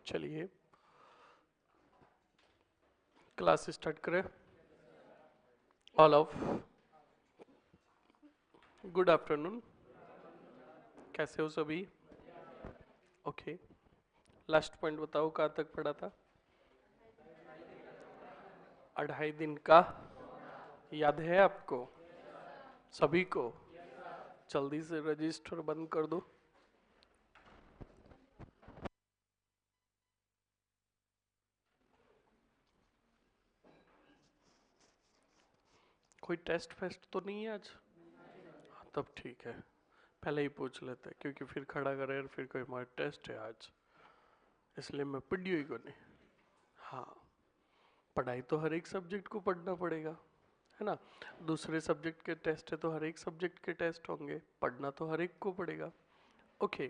चलिए class start करें। All of good afternoon. कैसे हो सभी? ओके, लास्ट पॉइंट बताओ, कहाँ तक पढ़ा था? 2.5 दिन का याद है आपको सभी को? जल्दी से रजिस्टर बंद कर दो। कोई टेस्ट फेस्ट तो नहीं है आज? हाँ, तब ठीक है, पहले ही पूछ लेते हैं, क्योंकि फिर खड़ा करे और फिर कोई हमारा टेस्ट है आज, इसलिए मैं पढ़ी हुई को नहीं। हाँ, पढ़ाई तो हर एक सब्जेक्ट को पढ़ना पड़ेगा, है ना। दूसरे सब्जेक्ट के टेस्ट है तो हर एक सब्जेक्ट के टेस्ट होंगे, पढ़ना तो हर एक को पड़ेगा। ओके,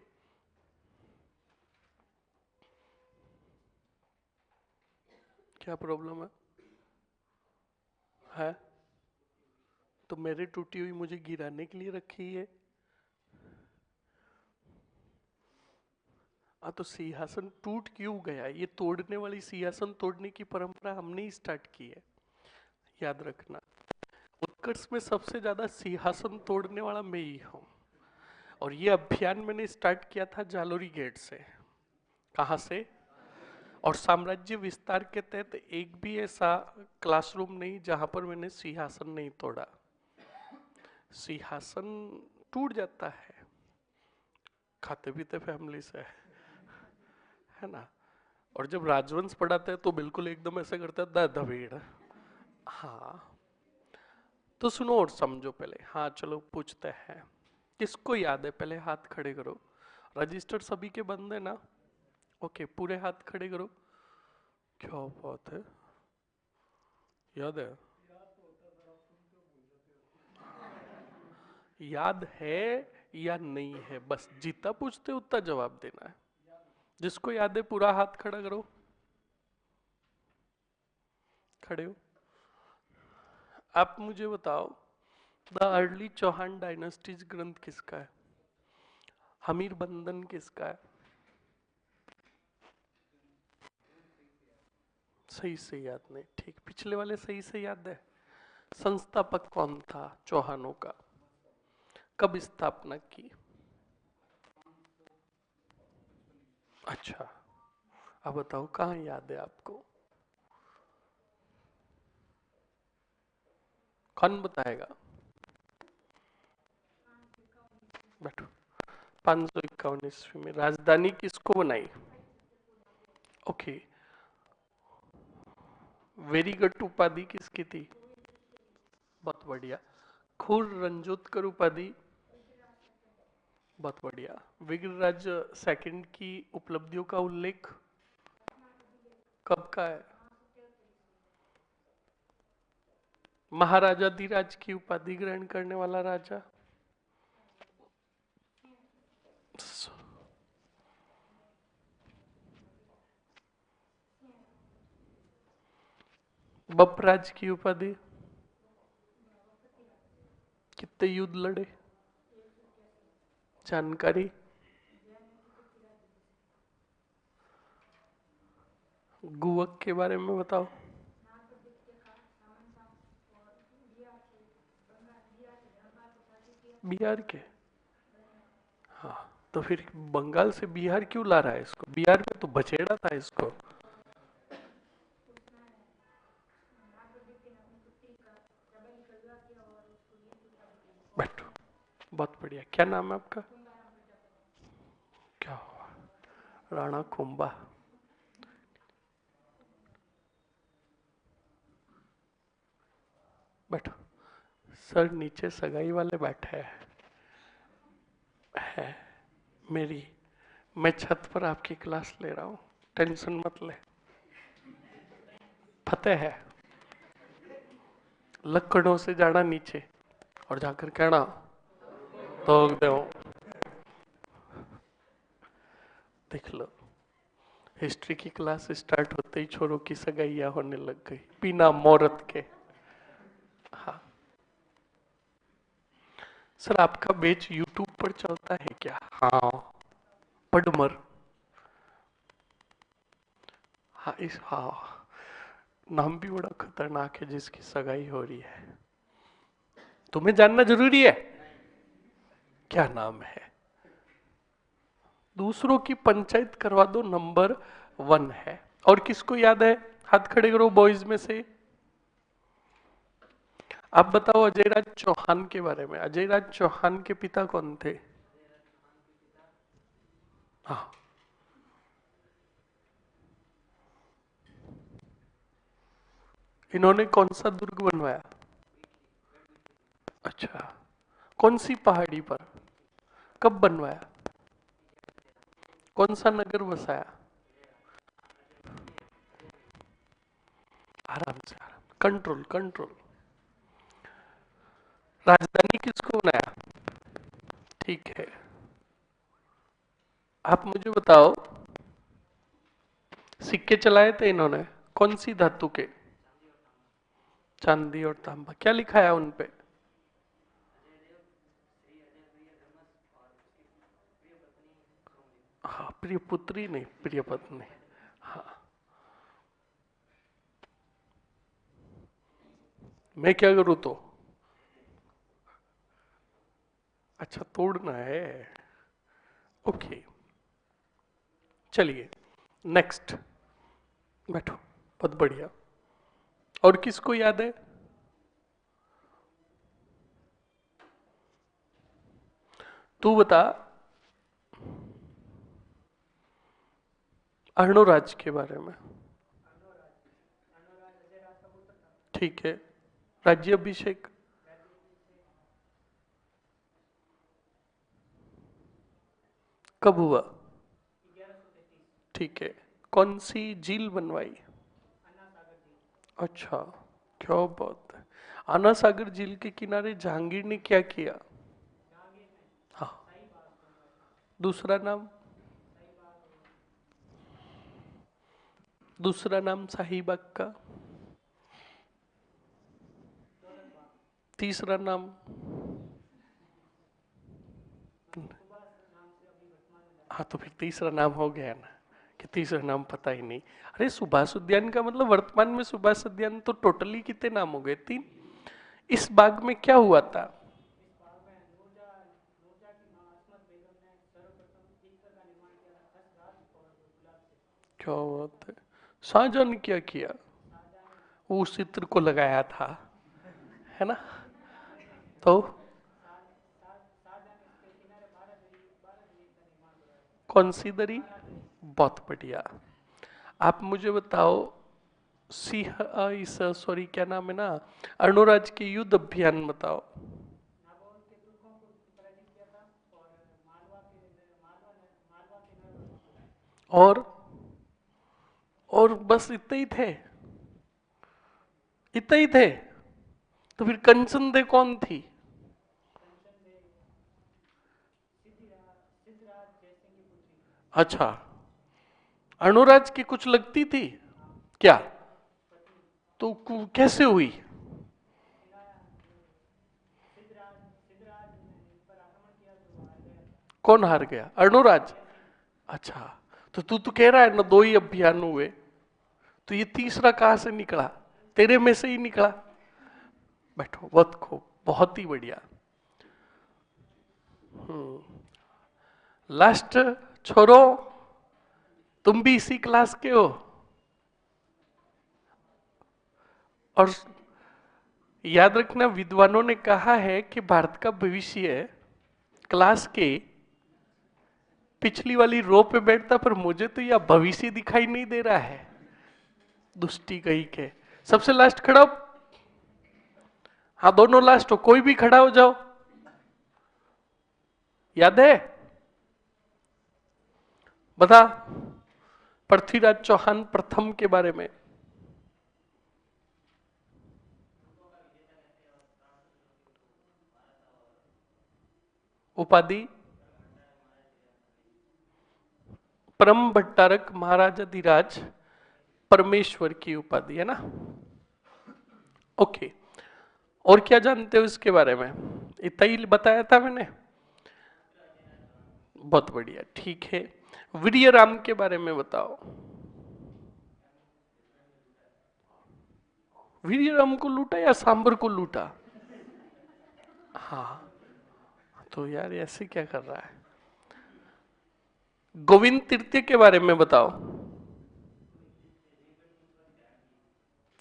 क्या प्रॉब्लम है? तो मेरी टूटी हुई मुझे गिराने के लिए रखी है। तो सिंहासन टूट क्यों गया? ये तोड़ने वाली, सिंहासन तोड़ने की परंपरा हमने ही स्टार्ट की है, याद रखना। उत्कर्ष में सबसे ज्यादा सिंहासन तोड़ने वाला मैं ही हूँ। और ये अभियान मैंने स्टार्ट किया था जालोरी गेट से। कहाँ से? और साम्राज्य विस्तार के तहत एक भी ऐसा क्लासरूम नहीं जहां पर मैंने सिंहासन नहीं तोड़ा। सिंहासन टूट जाता है, खाते पीते फैमिली से, है ना। और जब राजवंश पढ़ाते हैं तो बिल्कुल एकदम ऐसे करते हैं दबीड़। हाँ, तो सुनो और समझो पहले। हाँ चलो पूछते हैं, किसको याद है? पहले हाथ खड़े करो। रजिस्टर सभी के बंद है ना? ओके, पूरे हाथ खड़े करो। क्या बात है, याद है? याद है या नहीं है, बस जितना पूछते उतना जवाब देना है। जिसको याद है पूरा हाथ खड़ा करो। खड़े हो? आप मुझे बताओ, द अर्ली चौहान डायनेस्टीज ग्रंथ किसका है? हमीर बंदन किसका है? सही से याद नहीं, ठीक, पिछले वाले सही से याद है। संस्थापक कौन था चौहानों का? कब स्थापना की? अच्छा, अब बताओ कहाँ याद है आपको? कौन बताएगा? बैठो। 551 ईस्वी में राजधानी किसको बनाई? Okay, very good. उपाधि किसकी थी? बहुत बढ़िया। खुर रंजोत्कर उपाधि? बहुत बढ़िया। विग्रराज सेकंड की उपलब्धियों का उल्लेख कब का है? महाराजा धीराज की उपाधि ग्रहण करने वाला राजा? बपराज की उपाधि? कितने युद्ध लड़े? जानकारी? गुवक के बारे में बताओ। बिहार के? हाँ, तो फिर बंगाल से बिहार क्यों ला रहा है इसको? बिहार में तो बछेड़ा था इसको। बैठो, बहुत बढ़िया। क्या नाम है आपका? क्या हुआ? राणा कुंभा? बैठो। सर नीचे सगाई वाले बैठे है मेरी। मैं छत पर आपकी क्लास ले रहा हूँ, टेंशन मत ले। फतेह है, लकड़ों से जाना नीचे और जाकर कहना तो दो। देख लो, हिस्ट्री की क्लास स्टार्ट होते ही छोरों की सगाइयां होने लग गई बिना मुहूर्त के। हाँ सर, आपका बेच यूट्यूब पर चलता है क्या? हाँ, पडमर। हाँ इस हाँ नाम भी बड़ा खतरनाक है जिसकी सगाई हो रही है। तुम्हें जानना जरूरी है क्या नाम है? दूसरों की पंचायत करवा दो नंबर 1 है। और किसको याद है? हाथ खड़े करो बॉयज में से। आप बताओ अजय राज चौहान के बारे में। अजय राज चौहान के पिता कौन थे? हाँ, इन्होंने कौन सा दुर्ग बनवाया? अच्छा, कौन सी पहाड़ी पर? कब बनवाया? कौन सा नगर बसाया? आराम से, आराम, कंट्रोल कंट्रोल। राजधानी किसको बनाया? ठीक है। आप मुझे बताओ, सिक्के चलाए थे इन्होंने कौन सी धातु के? चांदी और तांबा। क्या लिखा है उन पे? हाँ, प्रिय पुत्री नहीं, प्रिय पत्नी। हाँ, मैं क्या करूँ तो? अच्छा, तोड़ना है। ओके, चलिए नेक्स्ट। बैठो, बहुत बढ़िया। और किसको याद है? तू बता। अर्णोराज के बारे में। ठीक है। राज्याभिषेक कब हुआ? ठीक है। कौन सी झील बनवाई? अच्छा, क्या बात है। आना सागर झील के किनारे जहांगीर ने क्या किया? हाँ, दूसरा नाम? दूसरा नाम शाहीबाग का? तीसरा नाम? हाँ, तो फिर तीसरा नाम हो गया ना, कि तीसरा नाम पता ही नहीं। अरे सुभाष उद्यान का मतलब वर्तमान में सुभाष उद्यान, तो टोटली कितने नाम हो गए? 3। इस बाग में क्या हुआ था? क्या बात है। शाहजहां ने क्या किया? वो उस चित्र को लगाया था, है ना? तो कौन सी दरी? बहुत बढ़िया। आप मुझे बताओ, सिंह इस सॉरी क्या नाम है ना, अर्णोराज के युद्ध अभियान बताओ। और और बस इतने ही थे? इतने ही थे? तो फिर कंचन दे कौन थी? अच्छा, अर्णोराज की कुछ लगती थी क्या? तो कैसे हुई? कौन हार गया? अर्णोराज। अच्छा, तो तू कह रहा है ना 2 ही अभियान हुए, तो ये तीसरा कहां से निकला? तेरे में से ही निकला। बैठो, बहुत खूब, बहुत ही बढ़िया। लास्ट छोरो, तुम भी इसी क्लास के हो? और याद रखना, विद्वानों ने कहा है कि भारत का भविष्य क्लास के पिछली वाली रो पे बैठता, पर मुझे तो यह भविष्य दिखाई नहीं दे रहा है। दुष्टी कही के। सबसे लास्ट खड़ा हो। हाँ, दोनों लास्ट हो, कोई भी खड़ा हो जाओ। याद है? बता, पृथ्वीराज चौहान प्रथम के बारे में। उपाधि? परम भट्टारक महाराजाधिराज परमेश्वर की उपाधि है ना? ओके। और क्या जानते हो इसके बारे में? इतना ही बताया था मैंने। बहुत बढ़िया, ठीक है। वीर्य राम के बारे में बताओ। वीरराम को लूटा या सांबर को लूटा? हाँ, तो यार ऐसे क्या कर रहा है? गोविंद तृतीय के बारे में बताओ।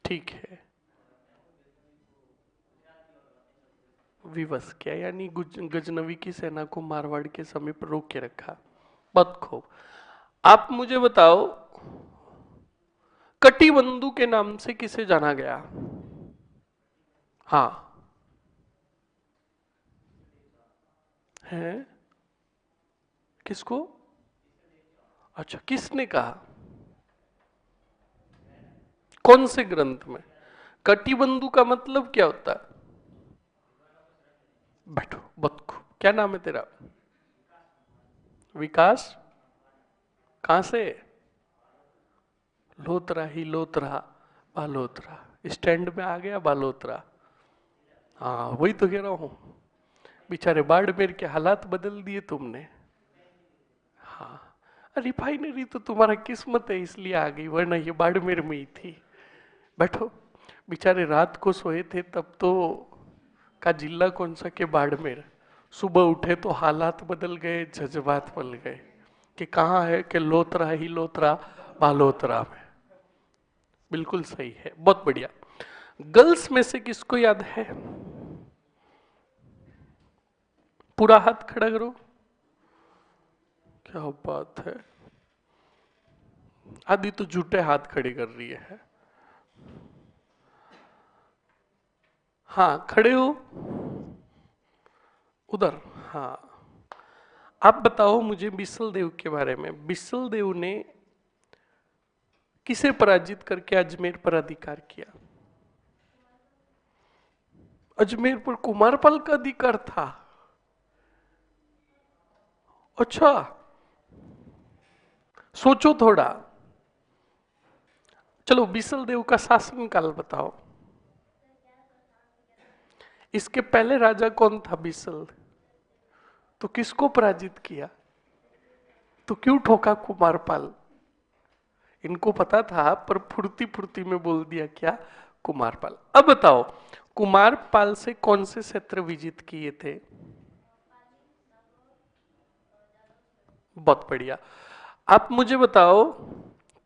ठीक है, विवश किया यानी गजनवी की सेना को मारवाड़ के समीप रोक के रखा। बहुत खूब। आप मुझे बताओ, कटिबंधु के नाम से किसे जाना गया? हाँ है, किसको? अच्छा, किसने कहा? कौन से ग्रंथ में? कटिबंधु का मतलब क्या होता है? बैठो, बहुत खूब। क्या नाम है तेरा? विकास। कहां से? लोतरा ही लोतरा, बालोतरा। स्टैंड में आ गया बालोतरा। हाँ वही तो कह रहा हूं, बेचारे बाड़मेर के हालात बदल दिए तुमने। हाँ, रिफाइनरी तो तुम्हारा किस्मत है इसलिए आ गई, वरना ये बाड़मेर में ही थी। बैठो, बेचारे रात को सोए थे तब तो का जिला कौन सा के बाड़मेर, सुबह उठे तो हालात बदल गए, जज्बात बदल गए कि कहाँ है कि लोतरा ही लोतरा, बालोतरा में। बिल्कुल सही है, बहुत बढ़िया। गर्ल्स में से किसको याद है? पूरा हाथ खड़ा करो। क्या बात है, आदि तो झूठे हाथ खड़े कर रही है। हाँ खड़े हो उधर। हाँ, आप बताओ मुझे बिसल देव के बारे में। बिसल देव ने किसे पराजित करके अजमेर पर अधिकार किया? अजमेर पर कुमारपाल का अधिकार था? अच्छा, सोचो थोड़ा। चलो बिसल देव का शासन काल बताओ। इसके पहले राजा कौन था बिसल? तो किसको पराजित किया? तो क्यों ठोका कुमारपाल? इनको पता था पर फुर्ती फुर्ती में बोल दिया क्या? कुमारपाल। अब बताओ, कुमारपाल से कौन से क्षेत्र विजित किए थे? बहुत बढ़िया। आप मुझे बताओ,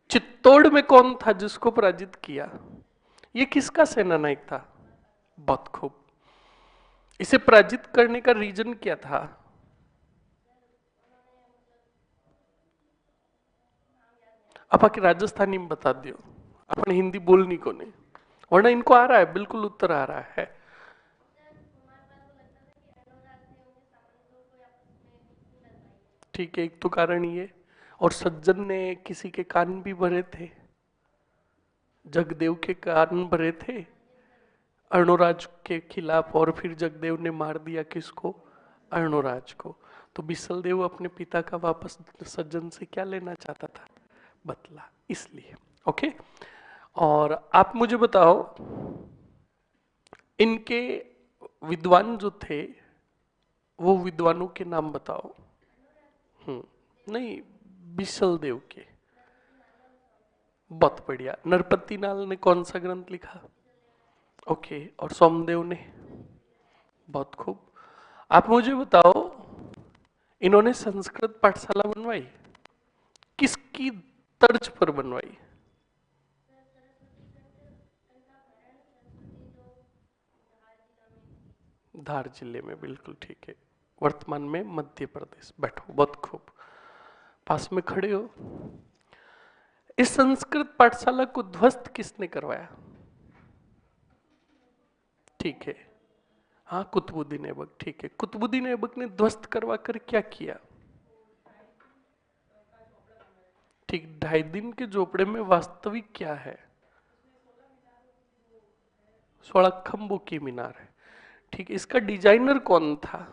चित्तौड़ में कौन था जिसको पराजित किया? ये किसका सेनानायक था? बहुत खूब। इसे पराजित करने का रीजन क्या था? आप आके राजस्थानी में बता दियो, अपने हिंदी बोलनी को नहीं, वरना इनको आ रहा है, बिल्कुल उत्तर आ रहा है। ठीक है, एक तो कारण ये, और सज्जन ने किसी के कान भी भरे थे, जगदेव के कान भरे थे अर्णोराज के खिलाफ, और फिर जगदेव ने मार दिया किसको? अर्णोराज को। तो बिसल देव अपने पिता का वापस सज्जन से क्या लेना चाहता था? बदला, इसलिए। ओके। और आप मुझे बताओ, इनके विद्वान जो थे, वो विद्वानों के नाम बताओ। नहीं, बिसल देव के। बहुत बढ़िया। नरपति नाल ने कौन सा ग्रंथ लिखा? ओके, और सोमदेव ने? बहुत खूब। आप मुझे बताओ, इन्होंने संस्कृत पाठशाला बनवाई, किसकी तर्ज पर बनवाई? धार जिले में, बिल्कुल ठीक है। वर्तमान में मध्य प्रदेश। बैठो, बहुत खूब। पास में खड़े हो। इस संस्कृत पाठशाला को ध्वस्त किसने करवाया? ठीक है, हाँ कुतुबुद्दीन ऐबक। ठीक है, कुतुबुद्दीन ऐबक ने ध्वस्त करवा कर क्या किया? ठीक, 2.5 दिन के झोपड़े में वास्तविक क्या है? 16 खंभों की मीनार है। ठीक है, इसका डिजाइनर कौन था?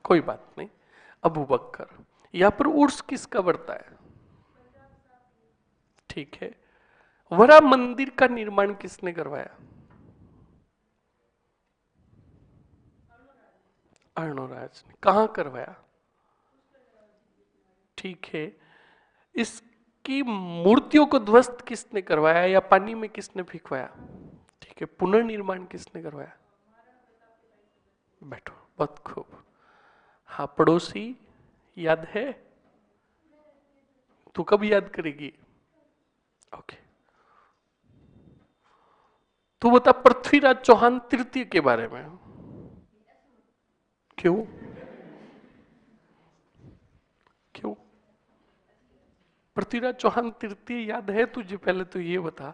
कोई बात नहीं, अबू बकर। यहाँ पर उर्स किसका बढ़ता है? ठीक है, वरा मंदिर का निर्माण किसने करवाया? अर्णोराज ने। कहाँ करवाया? ठीक है, इस कि मूर्तियों को ध्वस्त किसने करवाया या पानी में किसने फेंकवाया? ठीक है, पुनर्निर्माण किसने करवाया? बैठो, बहुत खूब। हाँ, पड़ोसी याद है? तू कब याद करेगी? ओके, तू बता पृथ्वीराज चौहान तृतीय के बारे में। क्यों? क्यों पृथ्वीराज चौहान तृतीय याद है तुझे? पहले तो ये बता,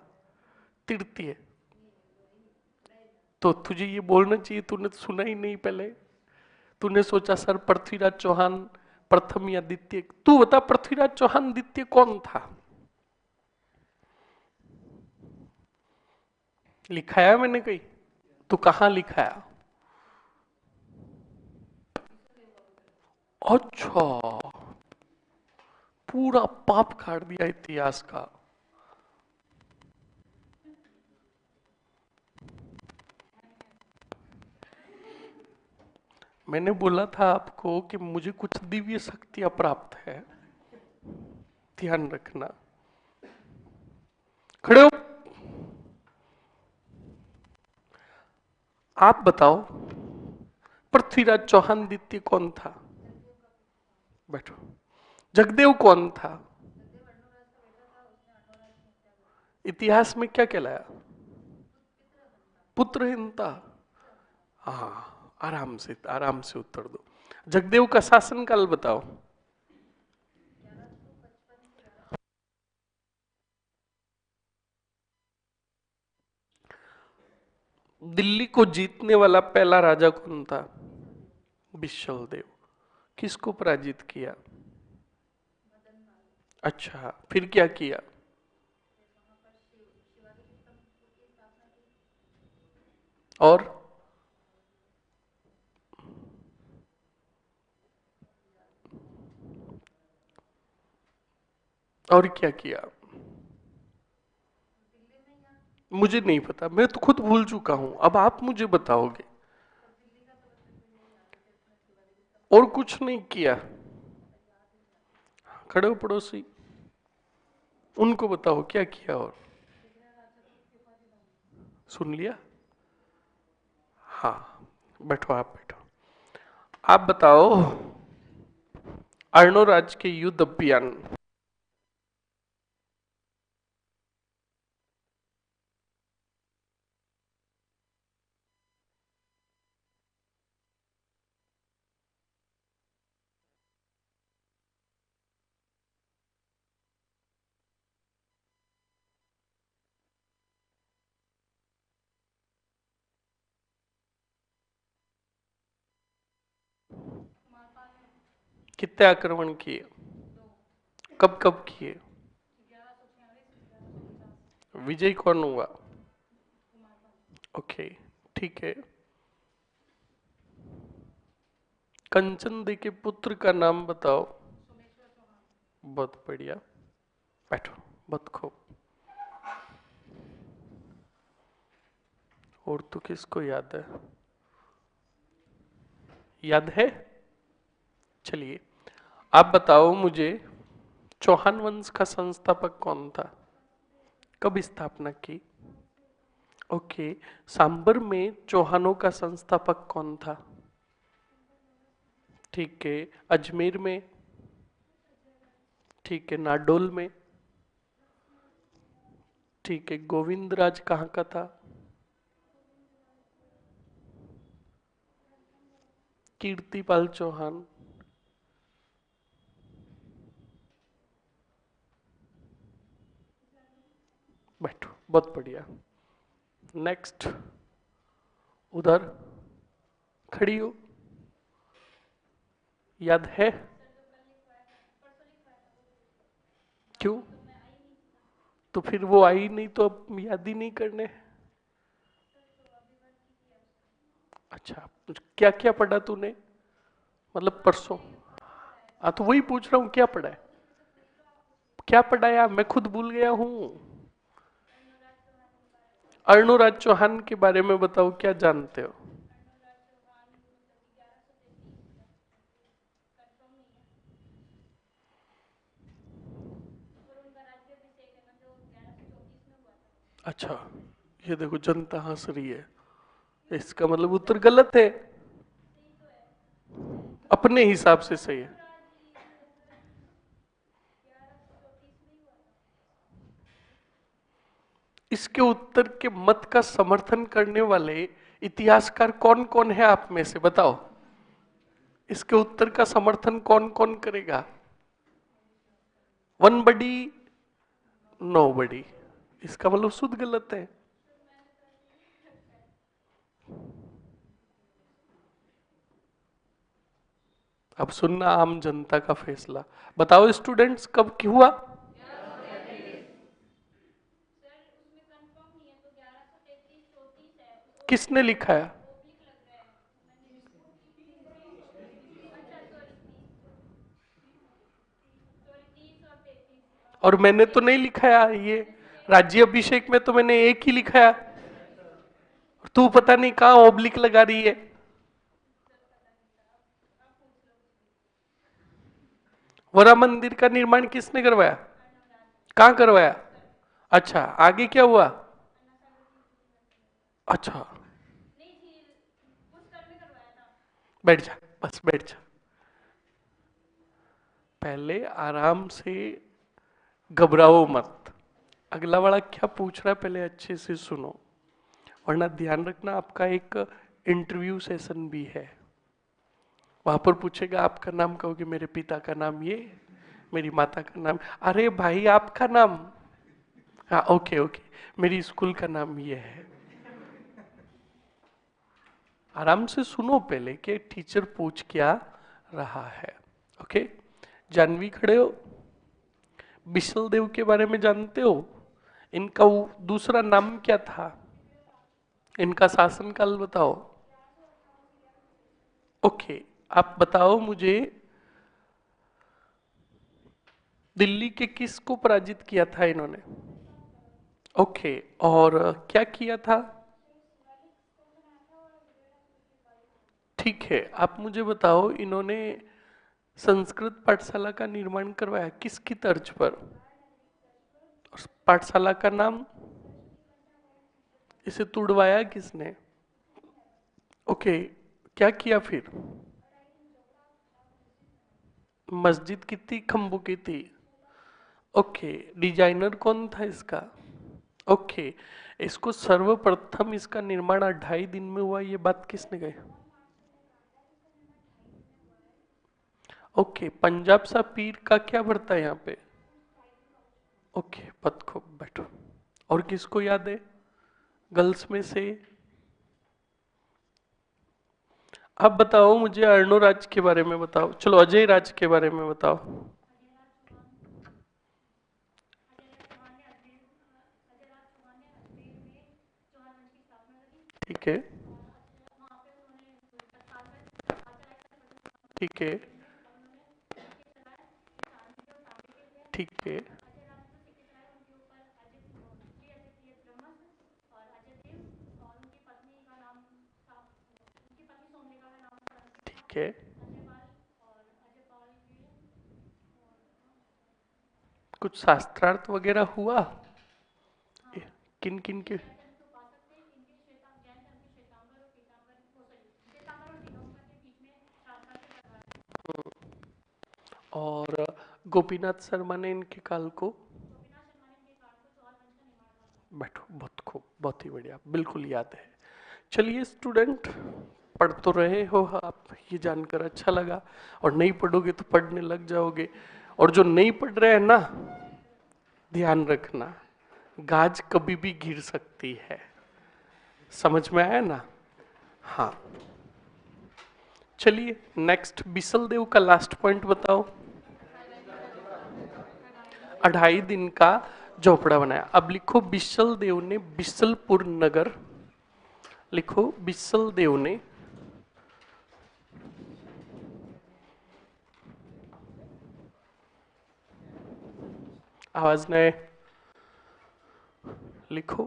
तृतीय तो तुझे ये बोलना चाहिए, तूने तो सुना ही नहीं पहले। तूने सोचा सर पृथ्वीराज चौहान प्रथम या द्वितीय। तू बता पृथ्वीराज चौहान द्वितीय कौन था? लिखाया मैंने कहीं? तू कहां लिखाया? अच्छा, पूरा पाप काट दिया इतिहास का। मैंने बोला था आपको कि मुझे कुछ दिव्य शक्तियां प्राप्त है, ध्यान रखना। खड़े हो, आप बताओ पृथ्वीराज चौहान द्वितीय कौन था? बैठो। जगदेव कौन था? इतिहास में क्या कहलाया? पुत्रहीनता। हाँ, आराम से उत्तर दो। जगदेव का शासनकाल बताओ। दिल्ली को जीतने वाला पहला राजा कौन था? विशल देव। किसको पराजित किया? अच्छा, फिर क्या किया? और और क्या किया? मुझे नहीं पता, मैं तो खुद भूल चुका हूं, अब आप मुझे बताओगे। और कुछ नहीं किया? खड़े हो पड़ोसी, उनको बताओ क्या किया। और सुन लिया? हाँ, बैठो, आप बैठो। आप बताओ अर्णोराज के युद्ध अभियान कितने आक्रमण किए? कब कब किए? विजय कौन हुआ? ओके, ठीक है। कंचन दे के पुत्र का नाम बताओ। बहुत बढ़िया, बैठो, बहुत खूब। और तो किसको याद है? याद है? चलिए, आप बताओ मुझे चौहान वंश का संस्थापक कौन था? कब स्थापना की? ओके, सांबर में चौहानों का संस्थापक कौन था? ठीक है, अजमेर में? ठीक है, नाडोल में? ठीक है, गोविंद राज कहाँ का था? कीर्तिपाल चौहान। बैठो, बहुत बढ़िया। नेक्स्ट, उधर खड़ी हो, याद है? क्यों? तो फिर वो आई नहीं तो अब याद ही नहीं करने? अच्छा, क्या क्या पढ़ा तूने? मतलब परसों? हाँ, तो वही पूछ रहा हूँ, क्या पढ़ा है? क्या पढ़ाया, मैं खुद भूल गया हूँ। अर्णोराज चौहान के बारे में बताओ, क्या जानते हो? अच्छा, ये देखो जनता हंस रही है, इसका मतलब उत्तर गलत है। अपने हिसाब से सही है। इसके उत्तर के मत का समर्थन करने वाले इतिहासकार कौन कौन है आप में से बताओ। इसके उत्तर का समर्थन कौन कौन करेगा? वन बडी, नो बडी। इसका मतलब शुद्ध गलत है। अब सुनना आम जनता का फैसला। बताओ स्टूडेंट्स, कब क्यों हुआ? किसने लिखा है? और मैंने तो नहीं लिखा है ये। राज्य अभिषेक में तो मैंने एक ही लिखा है। तू पता नहीं कहाँ ओब्लिक लगा रही है। वरा मंदिर का निर्माण किसने करवाया? कहाँ करवाया? अच्छा, आगे क्या हुआ? अच्छा, बैठ जा, बस बैठ जा। पहले आराम से, घबराओ मत। अगला वाला क्या पूछ रहा है पहले अच्छे से सुनो, वरना ध्यान रखना आपका एक इंटरव्यू सेशन भी है। वहां पर पूछेगा आपका नाम, कहोगे मेरे पिता का नाम ये, मेरी माता का नाम। अरे भाई आपका नाम? हाँ ओके ओके, मेरी स्कूल का नाम ये है। आराम से सुनो पहले कि टीचर पूछ क्या रहा है। ओके, जानवी खड़े हो? बिशल देव के बारे में जानते हो? इनका दूसरा नाम क्या था? इनका शासनकाल बताओ। ओके, आप बताओ मुझे, दिल्ली के किस को पराजित किया था इन्होंने? ओके, और क्या किया था? ठीक है, आप मुझे बताओ, इन्होंने संस्कृत पाठशाला का निर्माण करवाया किसकी तर्ज पर? उस पाठशाला का नाम? इसे तुड़वाया किसने? ओके, क्या किया फिर? मस्जिद कितनी खम्बों की थी? ओके, डिजाइनर कौन था इसका? ओके, इसको सर्वप्रथम इसका निर्माण 2.5 दिन में हुआ, ये बात किसने कही? ओके, पंजाब सा पीर का क्या बढ़ता है यहाँ पे? ओके, बहुत खूब, बैठो। और किसको याद है गर्ल्स में से? आप बताओ मुझे, अर्णो राज के बारे में बताओ। चलो अजय राज के बारे में बताओ। ठीक है, ठीक है, ठीक है, ठीक है। कुछ शास्त्रार्थ वगैरह हुआ? किन किन के? और गोपीनाथ शर्मा ने इनके काल को? बैठो, बहुत खूब, बहुत ही बढ़िया, बिल्कुल याद है। चलिए स्टूडेंट, पढ़ तो रहे हो आप, ये जानकर अच्छा लगा। और नहीं पढ़ोगे तो पढ़ने लग जाओगे। और जो नहीं पढ़ रहे हैं ना, ध्यान रखना, गाज कभी भी गिर सकती है। समझ में आया ना? हाँ, चलिए नेक्स्ट, बिसल देव का लास्ट पॉइंट बताओ। 2.5 दिन का झोपड़ा बनाया। अब लिखो, बिसल देव ने बिसलपुर नगर, लिखो बिसल देव ने आवाज नए, लिखो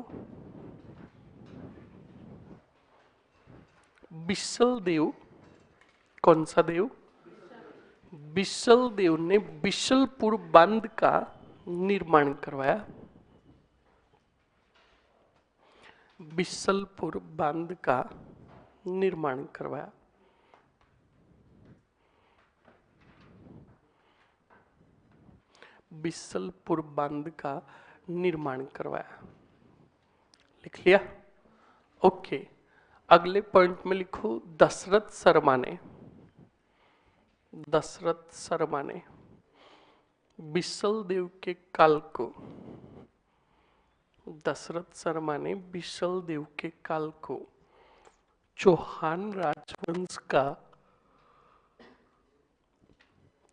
बिसल देव, कौन सा देव? बिसल देव ने बिशलपुर बांध का निर्माण करवाया। बिसलपुर बांध का निर्माण करवाया। बिसलपुर बांध का निर्माण करवाया। लिख लिया? ओके। अगले पॉइंट में लिखो दशरथ शर्मा ने, दशरथ शर्मा ने बिसल देव के काल को, दशरथ शर्मा ने बिसल देव के काल को चौहान राजवंश का,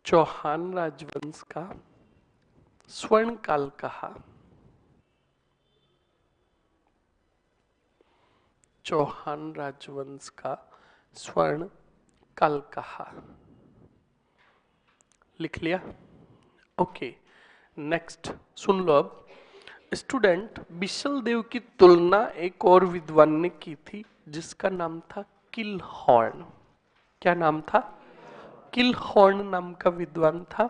चौहान राजवंश का स्वर्ण काल कहा। चौहान राजवंश का स्वर्ण काल कहा। लिख लिया? ओके। नेक्स्ट सुन लो अब। स्टूडेंट, बिसल देव की तुलना एक और विद्वान ने की थी जिसका नाम था किलहॉर्न। क्या नाम था? किलहॉर्न नाम का विद्वान था।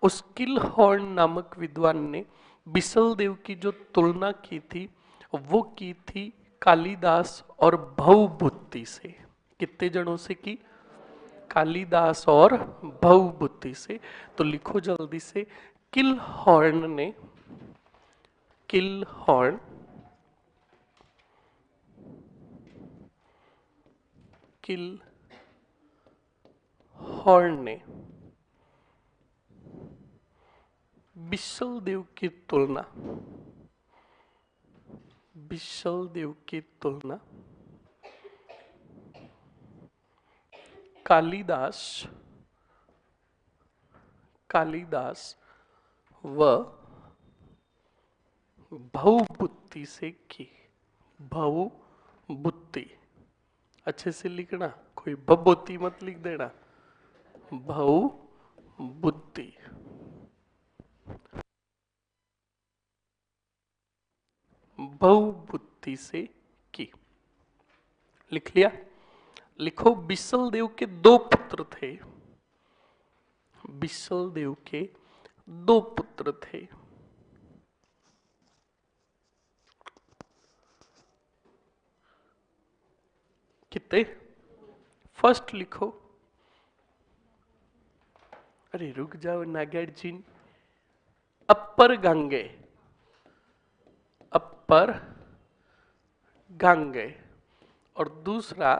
उस किलहॉर्न नामक विद्वान ने बिसल देव की जो तुलना की थी वो की थी कालिदास और भवभूति से। कितने जनों से की? कालिदास और भवभूति से। तो लिखो जल्दी से, किलहॉर्न ने, किलहॉर्न किलहॉर्न ने बिसल देव की तुलना, बिसल देव की तुलना कालिदास, कालिदास व भवभूति से की। भवभूति अच्छे से लिखना, कोई भवभूति मत लिख देना। भवभूति, भवभूति से की। लिख लिया? लिखो बिसल देव के दो पुत्र थे। बिसल देव के दो पुत्र थे। कितने? फर्स्ट लिखो। अरे रुक जाओ नागार्जुन। अपर गांगे, अपर गांगे और दूसरा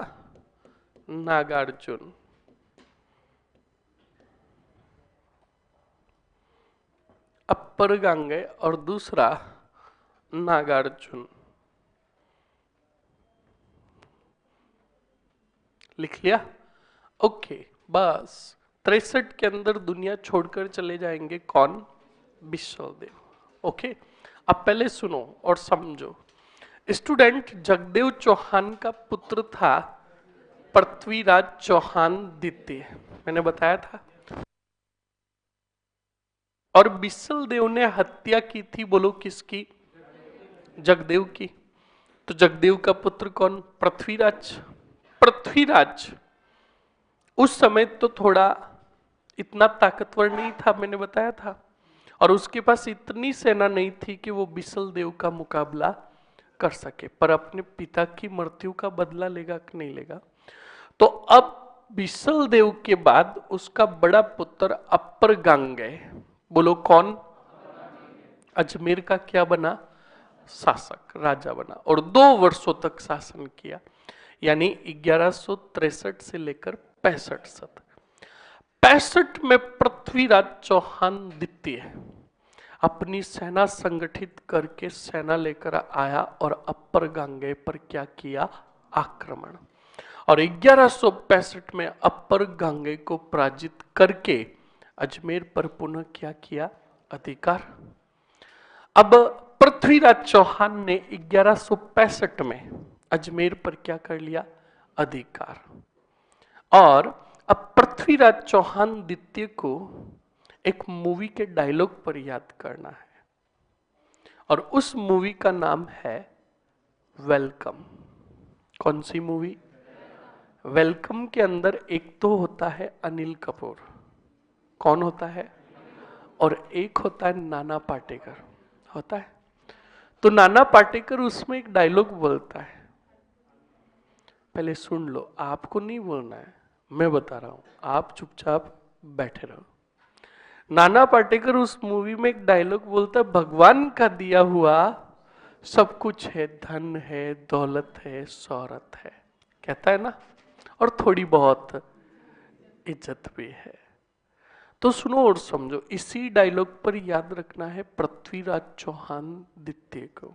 नागार्जुन। अपर गांगे और दूसरा नागार्जुन। लिख लिया? ओके। बस 63 के अंदर दुनिया छोड़कर चले जाएंगे कौन? बिसल देव। ओके। अब पहले सुनो और समझो। स्टूडेंट, जगदेव चौहान का पुत्र था पृथ्वीराज चौहान द्वितीय, मैंने बताया था। और बिसल देव ने हत्या की थी, बोलो किसकी? जगदेव की। तो जगदेव का पुत्र कौन? पृथ्वीराज। पृथ्वीराज उस समय तो थोड़ा इतना ताकतवर नहीं था, मैंने बताया था। और उसके पास इतनी सेना नहीं थी कि वो बिसल देव का मुकाबला कर सके, पर अपने पिता की मृत्यु का बदला लेगा कि नहीं लेगा? तो अब बिसल देव के बाद उसका बड़ा पुत्र अपर गांगे, बोलो कौन? अजमेर का क्या बना? शासक, राजा बना। और 2 वर्षों तक शासन किया, यानी 1163 से लेकर 65 में पृथ्वीराज चौहान द्वितीय अपनी सेना संगठित करके सेना लेकर आया और अपर गांगे पर क्या किया? आक्रमण। और 1165 में अपर गांगे को पराजित करके अजमेर पर पुनः क्या किया? अधिकार। अब पृथ्वीराज चौहान ने 1165 में अजमेर पर क्या कर लिया? अधिकार। और अब पृथ्वीराज चौहान द्वितीय को एक मूवी के डायलॉग पर याद करना है, और उस मूवी का नाम है वेलकम। कौन सी मूवी? वेलकम के अंदर एक तो होता है अनिल कपूर, कौन होता है? और एक होता है नाना पाटेकर, होता है। तो नाना पाटेकर उसमें एक डायलॉग बोलता है, पहले सुन लो, आपको नहीं बोलना है, मैं बता रहा हूं, आप चुपचाप बैठे रहो। नाना पाटेकर उस मूवी में एक डायलॉग बोलता है, भगवान का दिया हुआ सब कुछ है, धन है, दौलत है, शौहरत है, कहता है ना, और थोड़ी बहुत इज्जत भी है। तो सुनो और समझो, इसी डायलॉग पर याद रखना है पृथ्वीराज चौहान द्वितीय को।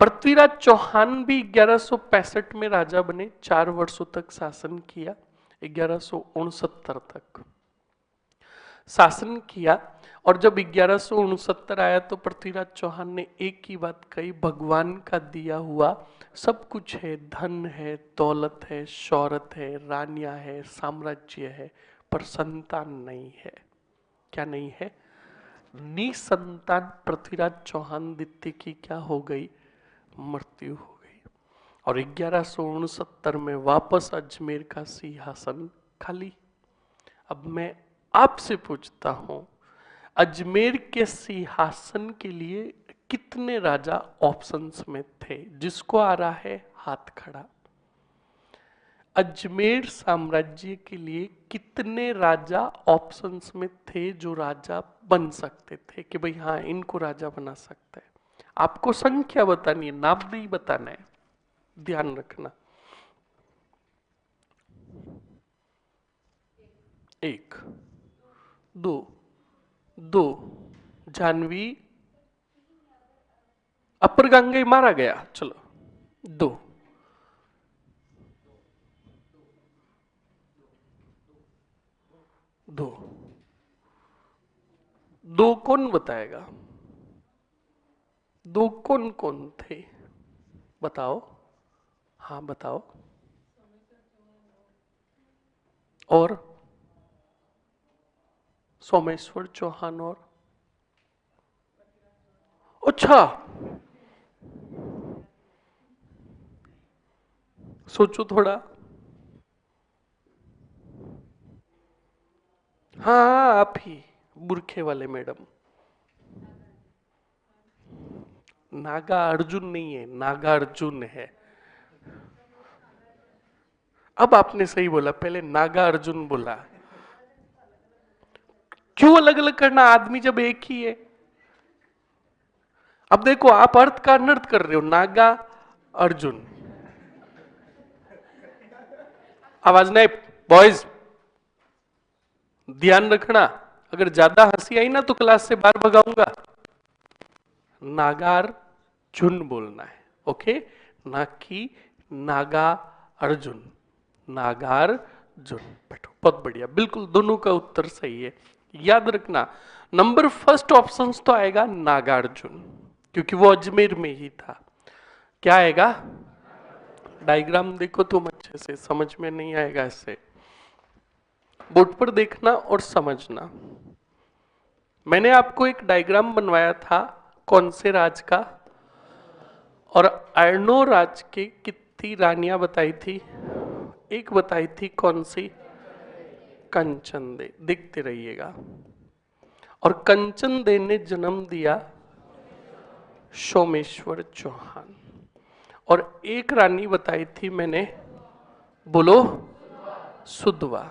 पृथ्वीराज चौहान भी 1165 में राजा बने, 4 वर्षों तक शासन किया, 1169 तक शासन किया। और जब 1169 आया तो पृथ्वीराज चौहान ने एक ही बात कही, भगवान का दिया हुआ सब कुछ है, धन है, दौलत है, शौहरत है, रानियां है, साम्राज्य है, पर संतान नहीं है। क्या नहीं है? निसंतान पृथ्वीराज चौहान द्वितीय की क्या हो गई? मृत्यु हो गई। और 1169 में वापस अजमेर का सिंहासन खाली। अब मैं आपसे पूछता हूं, अजमेर के सिंहासन के लिए कितने राजा ऑप्शंस में थे? जिसको आ रहा है हाथ खड़ा। अजमेर साम्राज्य के लिए कितने राजा ऑप्शंस में थे जो राजा बन सकते थे कि भाई हाँ इनको राजा बना सकते हैं? आपको संख्या बतानी है, नाम नहीं बताना है, ध्यान रखना। 1, 2, 2 जानवी, अपर गंगे मारा गया, चलो 2, 2, 2 कौन बताएगा? 2 कौन कौन थे बताओ? हाँ बताओ। और सोमेश्वर चौहान, और अच्छा सोचो थोड़ा। हाँ आप ही, बुरखे वाले मैडम। नागा अर्जुन नहीं है, नागा अर्जुन है। अब आपने सही बोला, पहले नागा अर्जुन बोला। क्यों अलग अलग करना, आदमी जब एक ही है? अब देखो आप अर्थ का अनर्थ कर रहे हो, नागा अर्जुन। आवाज नहीं बॉयज, ध्यान रखना, अगर ज्यादा हंसी आई ना तो क्लास से बाहर भगाऊंगा। नागार्जुन बोलना है, ओके, ना कि नागा अर्जुन, नागार्जुन। बैठो, बहुत बढ़िया, बिल्कुल दोनों का उत्तर सही है। याद रखना, नंबर फर्स्ट ऑप्शन तो आएगा नागार्जुन, क्योंकि वो अजमेर में ही था। क्या आएगा? डायग्राम देखो तुम अच्छे से, समझ में नहीं आएगा ऐसे, बोर्ड पर देखना और समझना। मैंने आपको एक डायग्राम बनवाया था, कौन से राज का? और अर्नो राज के कितनी रानियां बताई थी? एक बताई थी, कौन सी? कंचन दे, देखते रहिएगा। और कंचन दे ने जन्म दिया सोमेश्वर चौहान। और एक रानी बताई थी मैंने, बोलो, सुधवा।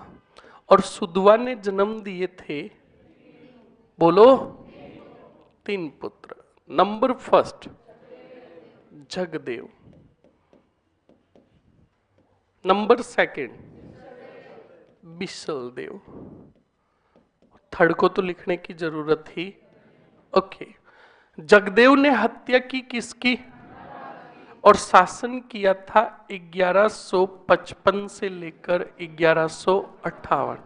और सुधवा ने जन्म दिए थे, बोलो, 3 पुत्र। Number first Jagdev, number second Bisal Dev, third को तो लिखने की जरूरत ही। ओके, जगदेव ने हत्या की किसकी? और शासन किया था 1155 से लेकर 1158।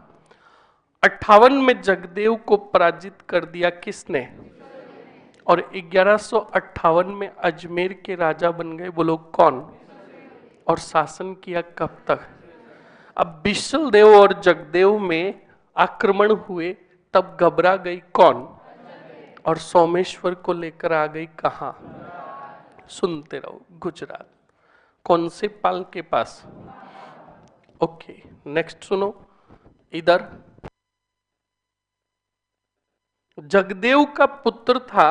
58 में जगदेव को पराजित कर दिया किसने? और 1158 में अजमेर के राजा बन गए, बोलो कौन? और शासन किया कब तक? अब बिशल देव और जगदेव में आक्रमण हुए, तब घबरा गई कौन? और सोमेश्वर को लेकर आ गई कहां? सुनते रहो, गुजरात। कौन से पाल के पास? ओके, नेक्स्ट सुनो, इधर जगदेव का पुत्र था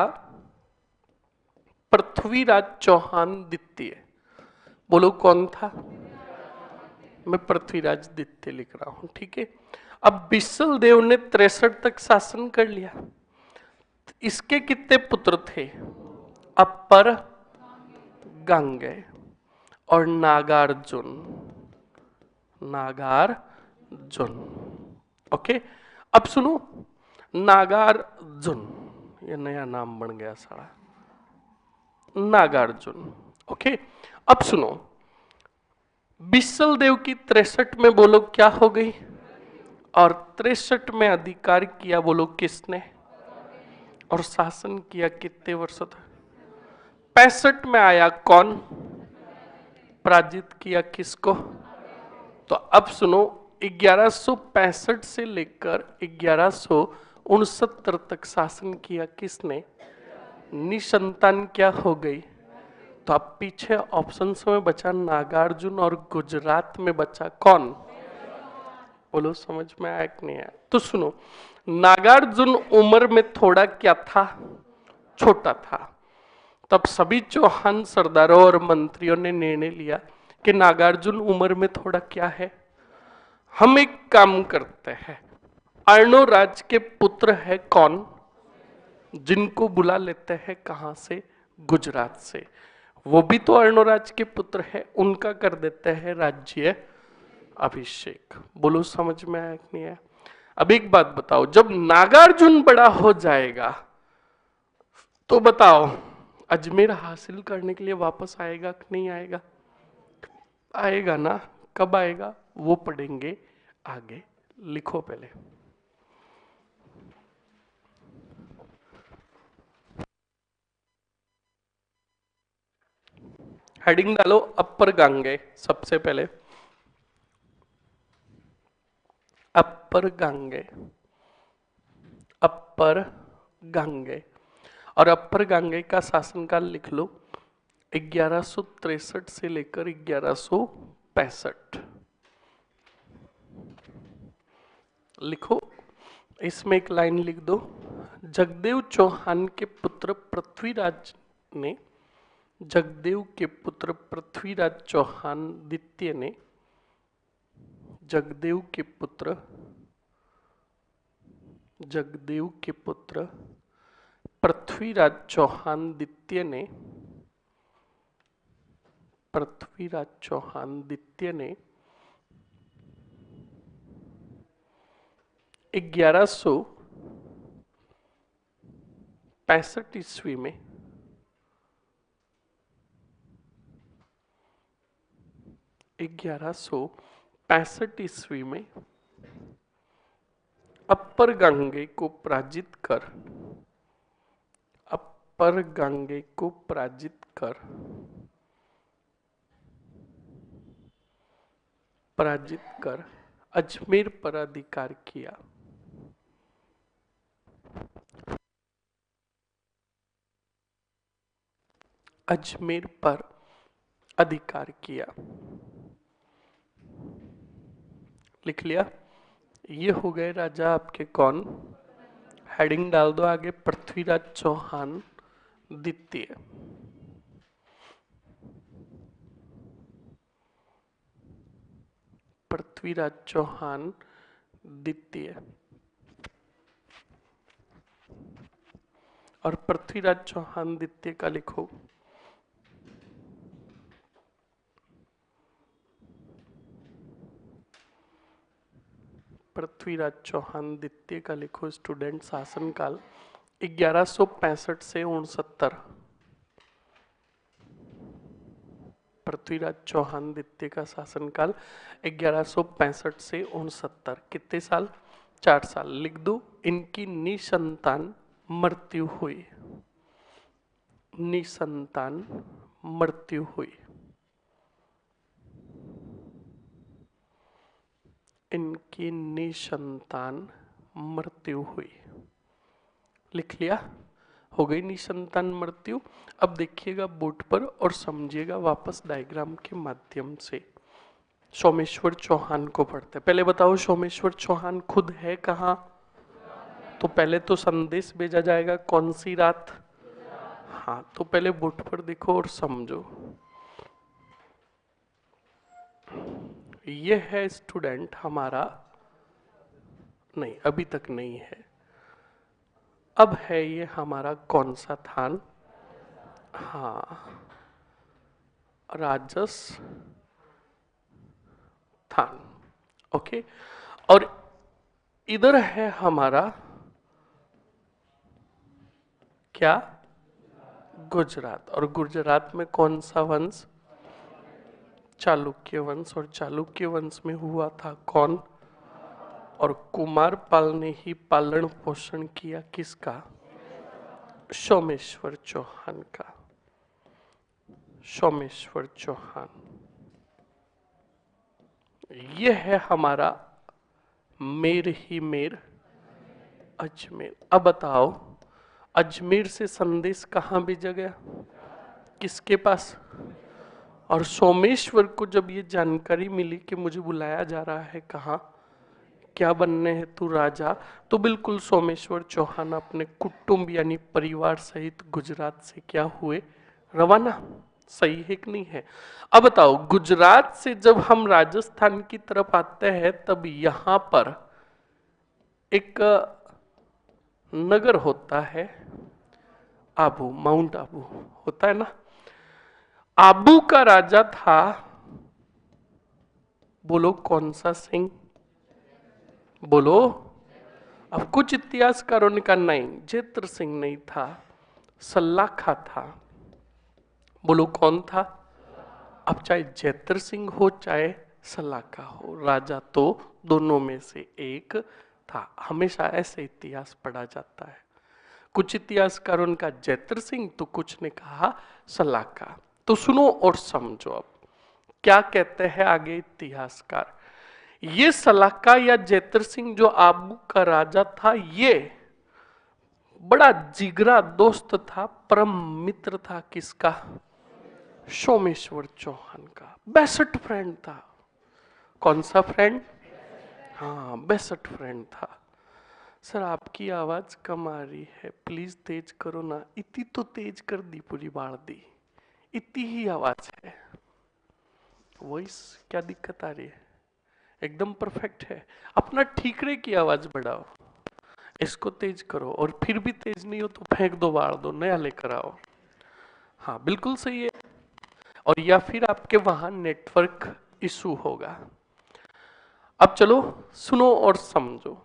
पृथ्वीराज चौहान द्वितीय। बोलो कौन था? मैं पृथ्वीराज द्वितीय लिख रहा हूं, ठीक है। अब बिसल देव ने 63 तक शासन कर लिया। इसके कितने पुत्र थे? अपर, गांगेय और नागार्जुन। नागार्जुन, ओके। अब सुनो, नागार्जुन, ये नया नाम बन गया सारा, नागार्जुन, ओके। अब सुनो, बिसल देव की 63 में बोलो क्या हो गई? और 63 में अधिकार किया बोलो किसने? और शासन किया कितने वर्ष तक? 65 में आया कौन? पराजित किया किसको? तो अब सुनो, 1165 से लेकर 1169 तक शासन किया किसने? निसंतान क्या हो गई? तो अब पीछे ऑप्शंस में बचा नागार्जुन और गुजरात में बचा कौन? बोलो समझ में आया कि नहीं आया? तो सुनो, नागार्जुन उम्र में थोड़ा क्या था? छोटा था। तब सभी चौहान सरदारों और मंत्रियों ने निर्णय लिया कि नागार्जुन उम्र में थोड़ा क्या है, हम एक काम करते हैं, अर्णोराज के पुत्र है कौन, जिनको बुला लेते हैं कहां से? गुजरात से। वो भी तो अर्णोराज के पुत्र है, उनका कर देते हैं राज्य अभिषेक। बोलो समझ में आया कि नहीं आया? अब एक बात बताओ, जब नागार्जुन बड़ा हो जाएगा तो बताओ अजमेर हासिल करने के लिए वापस आएगा कि नहीं आएगा? आएगा ना। कब आएगा वो पढ़ेंगे आगे। लिखो पहले, हेडिंग डालो अपर गांगे। सबसे पहले अपर गांगे, अपर गांगे। और अपर गांगे का शासनकाल लिख लो 1163 से लेकर 1165। लिखो, इसमें एक लाइन लिख दो, जगदेव चौहान के पुत्र पृथ्वीराज ने, जगदेव के पुत्र पृथ्वीराज चौहान द्वितीय ने, जगदेव के पुत्र, जगदेव के पुत्र पृथ्वीराज चौहान द्वितीय ने, पृथ्वीराज चौहान द्वितीय ने 1165 ईस्वी में, 1165 ईस्वी में अपर गांगे को पराजित कर, अपर गांगे को पराजित कर, पराजित कर अजमेर पर अधिकार किया। अजमेर पर अधिकार किया। लिख लिया? ये हो गए राजा आपके कौन? हेडिंग डाल दो आगे, पृथ्वीराज चौहान द्वितीय। पृथ्वीराज चौहान द्वितीय। और पृथ्वीराज चौहान द्वितीय का लिखो पृथ्वीराज चौहान द्वितीय का लिखो स्टूडेंट शासनकाल 1165 से 69। पृथ्वीराज चौहान द्वितीय का शासनकाल 1165 से 69। कितने साल? 4 साल। लिख दो, इनकी निसंतान मृत्यु हुई, निसंतान मृत्यु हुई, इनकी निसंतान मृत्यु हुई। लिख लिया? हो गई निसंतान मृत्यु। अब देखिएगा बोर्ड पर और समझिएगा वापस डायग्राम के माध्यम से। सोमेश्वर चौहान को पढ़ते। पहले बताओ सोमेश्वर चौहान खुद है कहाँ? तो पहले तो संदेश भेजा जाएगा कौन सी रात? हाँ, हाँ, तो पहले बोर्ड पर देखो और समझो। ये है स्टूडेंट हमारा, नहीं अभी तक नहीं है, अब है ये हमारा कौन सा थान? हाँ, राजस्थान। ओके, और इधर है हमारा क्या? गुजरात। और गुजरात में कौन सा वंश? चालुक्य वंश। और चालुक्य वंश में हुआ था कौन? और कुमारपाल ने ही पालन पोषण किया किसका? सोमेश्वर चौहान का। सोमेश्वर चौहान। यह है हमारा मेर ही मेर, अजमेर। अब बताओ, अजमेर से संदेश कहाँ भेजा गया? किसके पास? और सोमेश्वर को जब ये जानकारी मिली कि मुझे बुलाया जा रहा है कहाँ, क्या बनने है तू राजा, तो बिल्कुल सोमेश्वर चौहान अपने कुटुंब यानी परिवार सहित गुजरात से क्या हुए? रवाना। सही है कि नहीं है? अब बताओ, गुजरात से जब हम राजस्थान की तरफ आते हैं तब यहां पर एक नगर होता है आबू, माउंट आबू होता है ना। आबू का राजा था, बोलो कौन सा सिंह? बोलो। अब कुछ इतिहासकारों ने कहा नहीं, जेत्र सिंह नहीं था, सल्लाखा था। बोलो कौन था? अब चाहे जेत्र सिंह हो चाहे सल्लाखा हो, राजा तो दोनों में से एक था। हमेशा ऐसे इतिहास पढ़ा जाता है। कुछ इतिहासकारों ने कहा जेत्र सिंह, तो कुछ ने कहा सल्लाखा। तो सुनो और समझो अब क्या कहते हैं आगे इतिहासकार। ये सलाका या जेत्र सिंह जो आबू का राजा था, ये बड़ा जिगरा दोस्त था, परम मित्र था किसका? सोमेश्वर चौहान का। बेस्ट फ्रेंड था। कौन सा फ्रेंड? हाँ, बेस्ट फ्रेंड था। सर आपकी आवाज कम आ रही है, प्लीज तेज करो ना। इतनी तो तेज कर दी, पूरी बाढ़ दी, इतनी ही आवाज है। वॉइस क्या दिक्कत आ रही है? एकदम परफेक्ट है। अपना ठीकरे की आवाज बढ़ाओ, इसको तेज करो, और फिर भी तेज नहीं हो तो फेंक दो, बाढ़ दो, नया लेकर आओ। हाँ बिल्कुल सही है। और या फिर आपके वहां नेटवर्क इशू होगा। अब चलो सुनो और समझो।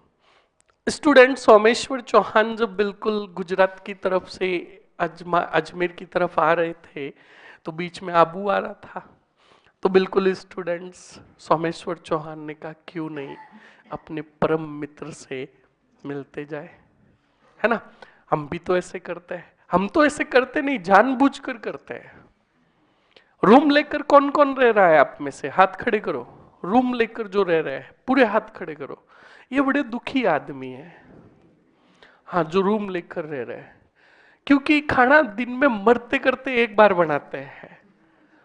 स्टूडेंट, सोमेश्वर चौहान जब बिल्कुल गुजरात की तरफ से अजमेर की तरफ आ रहे थे तो बीच में आबू आ रहा था। तो बिल्कुल स्टूडेंट्स, सोमेश्वर चौहान ने कहा क्यों नहीं अपने परम मित्र से मिलते जाए, है ना। हम भी तो ऐसे करते हैं। हम तो ऐसे करते नहीं, जानबूझकर करते हैं। रूम लेकर कौन कौन रह रहा है आप में से? हाथ खड़े करो। रूम लेकर जो रह रहे हैं पूरे हाथ खड़े करो। ये बड़े दुखी आदमी है। हाँ, जो रूम लेकर रह रहे हैं, क्योंकि खाना दिन में मरते करते एक बार बनाते हैं।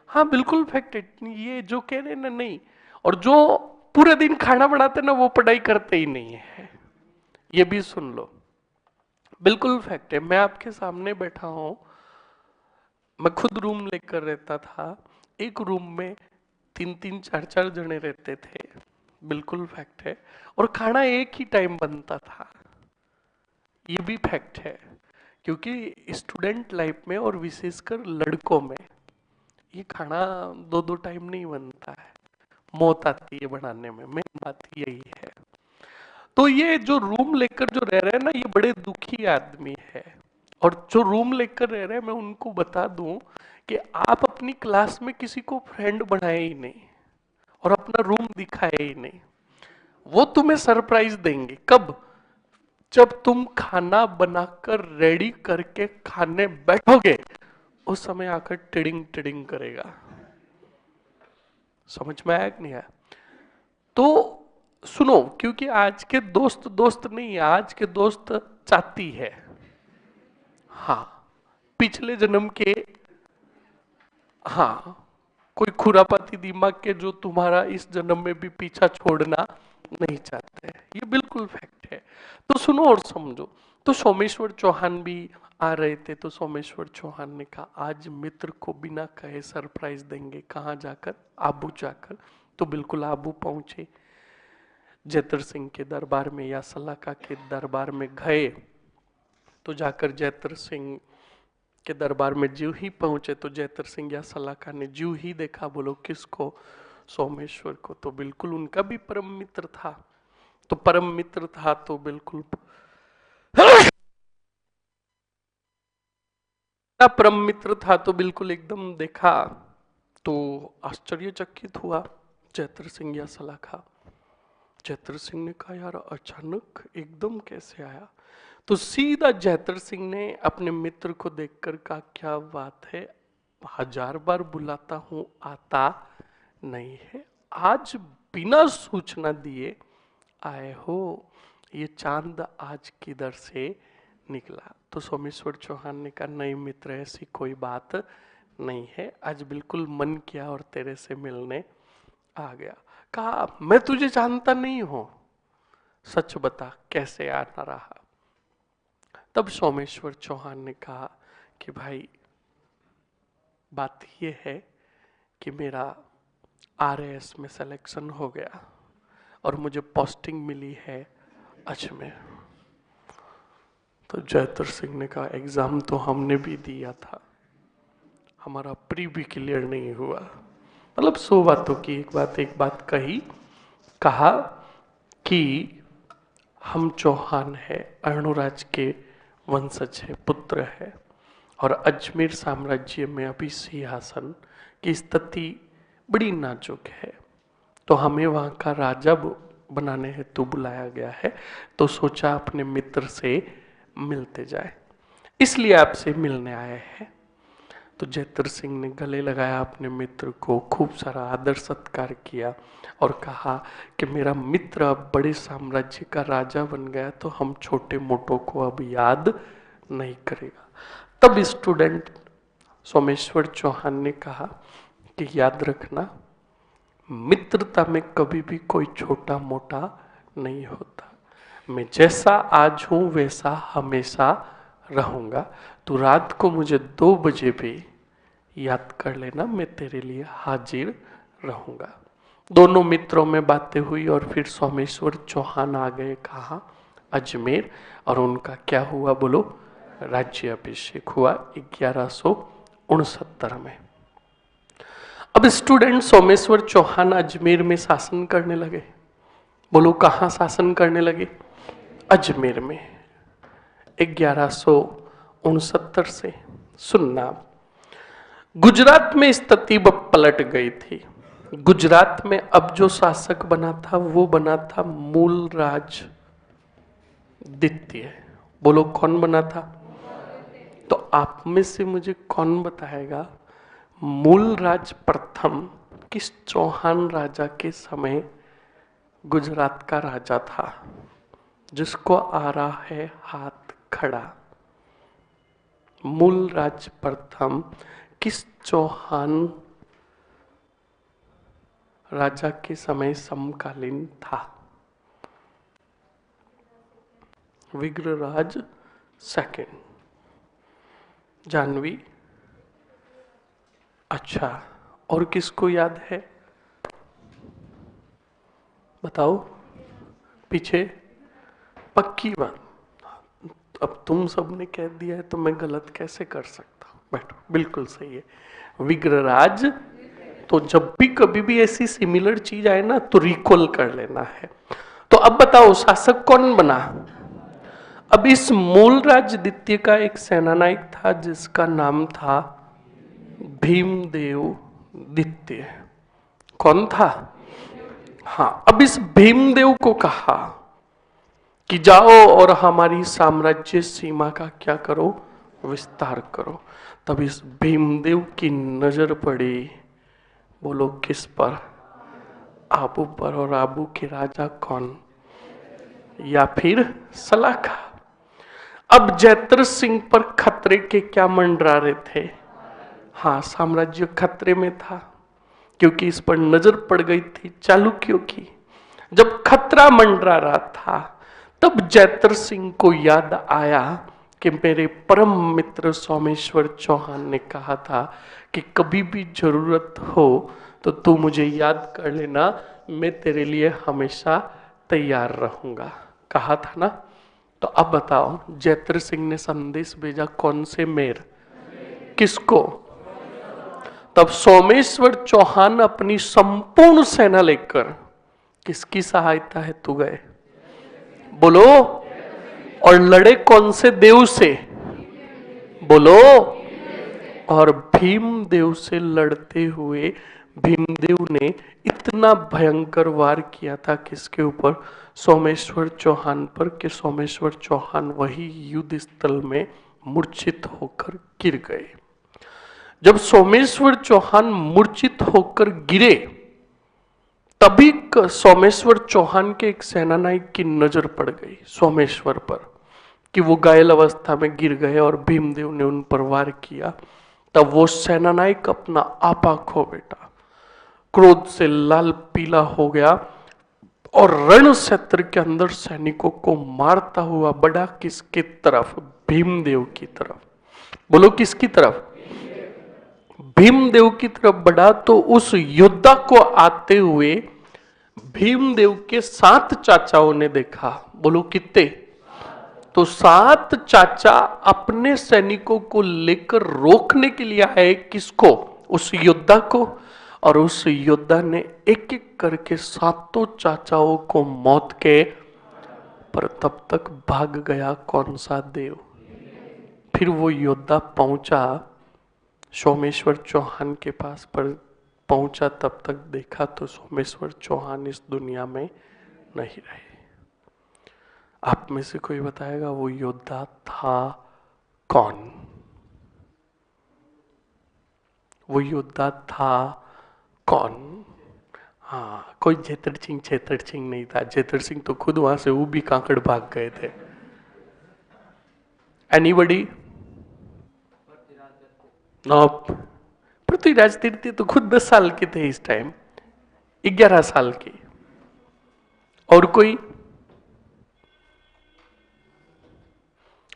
हाँ बिल्कुल फैक्ट है ये जो कह रहे हैं ना, नहीं। और जो पूरे दिन खाना बनाते ना वो पढ़ाई करते ही नहीं है, ये भी सुन लो। बिल्कुल फैक्ट है। मैं आपके सामने बैठा हूं, मैं खुद रूम लेकर रहता था। एक रूम में 3-3 4-4 जने रहते थे। बिल्कुल फैक्ट है। और खाना एक ही टाइम बनता था, ये भी फैक्ट है। क्योंकि स्टूडेंट लाइफ में और विशेषकर लड़कों में ये खाना 2-2 टाइम नहीं बनता है, मौत आती है बनाने में। मेन बात यही है। तो ये जो रूम लेकर जो रह रहे हैं ना, ये बड़े दुखी आदमी है। और जो रूम लेकर रह रहे हैं, मैं उनको बता दूं कि आप अपनी क्लास में किसी को फ्रेंड बनाए ही नहीं और अपना रूम दिखाए ही नहीं। वो तुम्हें सरप्राइज देंगे कब? जब तुम खाना बनाकर रेडी करके खाने बैठोगे, उस समय आकर टिडिंग टिडिंग करेगा। समझ में आया कि नहीं आया? तो सुनो, क्योंकि आज के दोस्त दोस्त नहीं है, आज के दोस्त चाहती है। हाँ, पिछले जन्म के। हाँ, कोई खुरापाती दिमाग के जो तुम्हारा इस जन्म में भी पीछा छोड़ना नहीं चाहते हैं, ये बिल्कुल फैक्ट है। तो सुनो और समझो। तो सोमेश्वर चौहान भी आ रहे थे, तो सोमेश्वर चौहान ने कहा आज मित्र को बिना कहे सरप्राइज देंगे। कहाँ जाकर? आबू जाकर। तो बिल्कुल आबू पहुंचे, जैतर सिंह के दरबार में या सलाका के दरबार में गए। तो जाकर जैतर सिंह के दरबार में ज्यों ही पहुंचे तो जैतर सिंह या सलाका ने ज्यों ही देखा, बोलो किसको? सोमेश्वर को। तो बिल्कुल उनका भी परम मित्र था। तो परम मित्र था तो बिल्कुल परम मित्र था तो बिल्कुल एकदम देखा तो आश्चर्यचकित हुआ जैतर सिंह या सलाखा। जैतर सिंह ने कहा यार अचानक एकदम कैसे आया? तो सीधा जैतर सिंह ने अपने मित्र को देखकर कहा क्या बात है, 1000 बार बुलाता हूं आता नहीं है, आज बिना सूचना दिए आए हो, ये चांद आज किधर से निकला? तो सोमेश्वर चौहान ने कहा नहीं मित्र, ऐसी कोई बात नहीं है, आज बिल्कुल मन किया और तेरे से मिलने आ गया। कहा मैं तुझे जानता नहीं हूं, सच बता कैसे आना रहा? तब सोमेश्वर चौहान ने कहा कि भाई बात यह है कि मेरा आरएएस में सिलेक्शन हो गया और मुझे पोस्टिंग मिली है अजमेर। तो जैतर सिंह ने कहा एग्जाम तो हमने भी दिया था, हमारा प्री भी क्लियर नहीं हुआ। मतलब 100 बातों की एक बात कही। कहा कि हम चौहान है, अर्णोराज के वंशज है, पुत्र है, और अजमेर साम्राज्य में अभी सिंहासन की स्थिति बड़ी नाजुक है, तो हमें वहाँ का राजा बनाने हेतु बुलाया गया है। तो सोचा अपने मित्र से मिलते जाए, इसलिए आपसे मिलने आए हैं। तो जैतर सिंह ने गले लगाया अपने मित्र को, खूब सारा आदर सत्कार किया और कहा कि मेरा मित्र अब बड़े साम्राज्य का राजा बन गया तो हम छोटे मोटों को अब याद नहीं करेगा। तब स्टूडेंट सोमेश्वर चौहान ने कहा कि याद रखना, मित्रता में कभी भी कोई छोटा मोटा नहीं होता, मैं जैसा आज हूं वैसा हमेशा रहूंगा। तो रात को मुझे 2 बजे भी याद कर लेना, मैं तेरे लिए हाजिर रहूंगा। दोनों मित्रों में बातें हुई और फिर सोमेश्वर चौहान आ गए कहा अजमेर, और उनका क्या हुआ बोलो? राज्याभिषेक हुआ 1169 में। अब स्टूडेंट सोमेश्वर चौहान अजमेर में शासन करने लगे। बोलो कहाँ शासन करने लगे? अजमेर में 1169 से। सुनना, गुजरात में स्थिति पलट गई थी। गुजरात में अब जो शासक बना था वो बना था मूलराज द्वितीय। बोलो कौन बना था? तो आप में से मुझे कौन बताएगा मूलराज प्रथम किस चौहान राजा के समय गुजरात का राजा था? जिसको आ रहा है हाथ खड़ा। मूलराज प्रथम किस चौहान राजा के समय समकालीन था? विग्रहराज सेकंड। जानवी? अच्छा, और किसको याद है बताओ? पीछे पक्की बात। अब तुम सबने कह दिया है तो मैं गलत कैसे कर सकता हूं? बैठो, बिल्कुल सही है, विग्रहराज। तो जब भी कभी भी ऐसी सिमिलर चीज आए ना तो रिकॉल कर लेना है। तो अब बताओ शासक कौन बना? अब इस मूलराज द्वितीय का एक सेनानायक था जिसका नाम था भीमदेव द्वितीय। कौन था? हाँ, अब इस भीमदेव को कहा कि जाओ और हमारी साम्राज्य सीमा का क्या करो? विस्तार करो। तब इस भीमदेव की नजर पड़ी, बोलो किस पर? आबू पर। और आबू के राजा कौन? या फिर सलाखा। अब जैतर सिंह पर खतरे के क्या मंडरा रहे थे? हाँ, साम्राज्य खतरे में था क्योंकि इस पर नजर पड़ गई थी चालुक्यों की। जब खतरा मंडरा रहा था, तब जैतर सिंह को याद आया कि मेरे परम मित्र सोमेश्वर चौहान ने कहा था कि कभी भी जरूरत हो तो तू मुझे याद कर लेना, मैं तेरे लिए हमेशा तैयार रहूंगा, कहा था ना। तो अब बताओ, जैतर सिंह ने संदेश भेजा कौन से मेर, किसको? तब सोमेश्वर चौहान अपनी संपूर्ण सेना लेकर किसकी सहायता हेतु गए? बोलो। और लड़े कौन से देव से? बोलो। और भीमदेव से लड़ते हुए भीमदेव ने इतना भयंकर वार किया था किसके ऊपर? सोमेश्वर चौहान पर, कि सोमेश्वर चौहान वही युद्ध स्थल में मूर्छित होकर गिर गए। जब सोमेश्वर चौहान मूर्छित होकर गिरे, तभी सोमेश्वर चौहान के एक सेनानायक की नजर पड़ गई सोमेश्वर पर कि वो घायल अवस्था में गिर गए और भीमदेव ने उन पर वार किया। तब वो सेनानायक अपना आपा खो बैठा, क्रोध से लाल पीला हो गया और रण क्षेत्र के अंदर सैनिकों को मारता हुआ बढ़ा किसकी तरफ? भीमदेव की तरफ। बोलो किसकी तरफ? भीमदेव की तरफ बढ़ा। तो उस योद्धा को आते हुए भीमदेव के 7 चाचाओं ने देखा। बोलो कितने? तो 7 चाचा अपने सैनिकों को लेकर रोकने के लिए आए, किसको? उस योद्धा को। और उस योद्धा ने एक एक करके 7 चाचाओं को मौत के, पर तब तक भाग गया कौन सा देव? फिर वो योद्धा पहुंचा सोमेश्वर चौहान के पास, पर पहुंचा तब तक देखा तो सोमेश्वर चौहान इस दुनिया में नहीं रहे। आप में से कोई बताएगा वो योद्धा था कौन? वो योद्धा था कौन? हाँ, कोई जेतर सिंह नहीं था। जेतर सिंह तो खुद वहां से वो भी कांकड़ भाग गए थे। एनीबडी? नॉप। पृथ्वीराज तीर्थी तो खुद 10 साल के थे इस टाइम, 11 साल के। और कोई?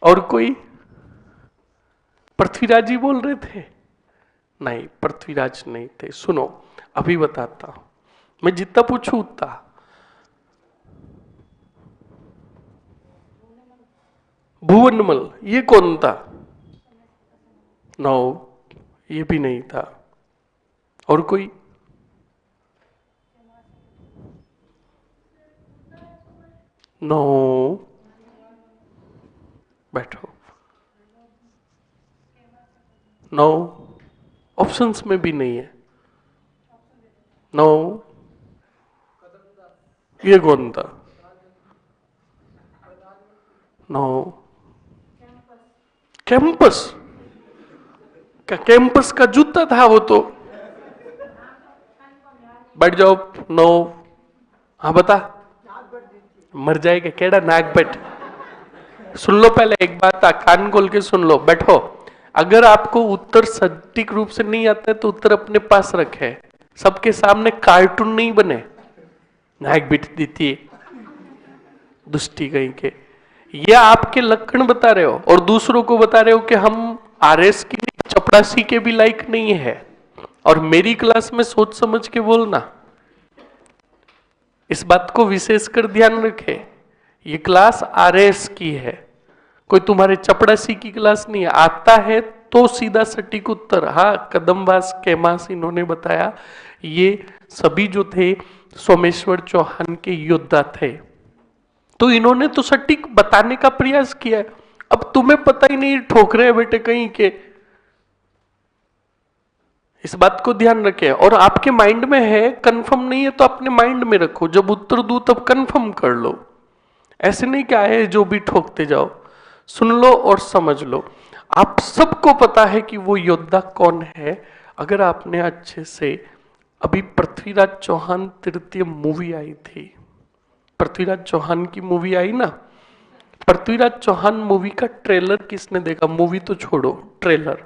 और कोई? पृथ्वीराज जी बोल रहे थे? नहीं, पृथ्वीराज नहीं थे। सुनो, अभी बताता हूं, मैं जितना पूछू उतना। भुवनमल, ये कौन था? नो, ये भी नहीं था। और कोई? नो। बैठो। नो, ऑप्शंस में भी नहीं है। नो, ये कौन था? नो। कैंपस का? कैंपस का जूता था वो तो। बैठ जाओ। नो। हाँ बता। मर जाएगा केड़ा नागबट। सुन लो पहले एक बात, कान खोल के सुन लो, बैठो। अगर आपको उत्तर सटीक रूप से नहीं आता है तो उत्तर अपने पास रखे, सबके सामने कार्टून नहीं बने। नायक बिट देती है दुष्टी कहीं के। ये आपके लक्षण बता रहे हो और दूसरों को बता रहे हो कि हम आरएस की चपड़ासी के भी लायक नहीं है। और मेरी क्लास में सोच समझ के बोलना, इस बात को विशेष कर ध्यान रखे। ये क्लास आरएस की है, कोई तुम्हारे चपड़ासी की क्लास नहीं है। आता है तो सीधा सटीक उत्तर। हाँ, कदमबास कैमास इन्होंने बताया, ये सभी जो थे सोमेश्वर चौहान के योद्धा थे, तो इन्होंने तो सटीक बताने का प्रयास किया है। अब तुम्हें पता ही नहीं, ठोक रहे बेटे कहीं के। इस बात को ध्यान रखें। और आपके माइंड में है, कंफर्म नहीं है तो अपने माइंड में रखो, जब उत्तर दू तब कंफर्म कर लो। ऐसे नहीं क्या है जो भी ठोकते जाओ। सुन लो और समझ लो। आप सबको पता है कि वो योद्धा कौन है। अगर आपने अच्छे से, अभी पृथ्वीराज चौहान तृतीय मूवी आई थी, पृथ्वीराज चौहान की मूवी आई ना, पृथ्वीराज चौहान मूवी का ट्रेलर किसने देखा? मूवी तो छोड़ो, ट्रेलर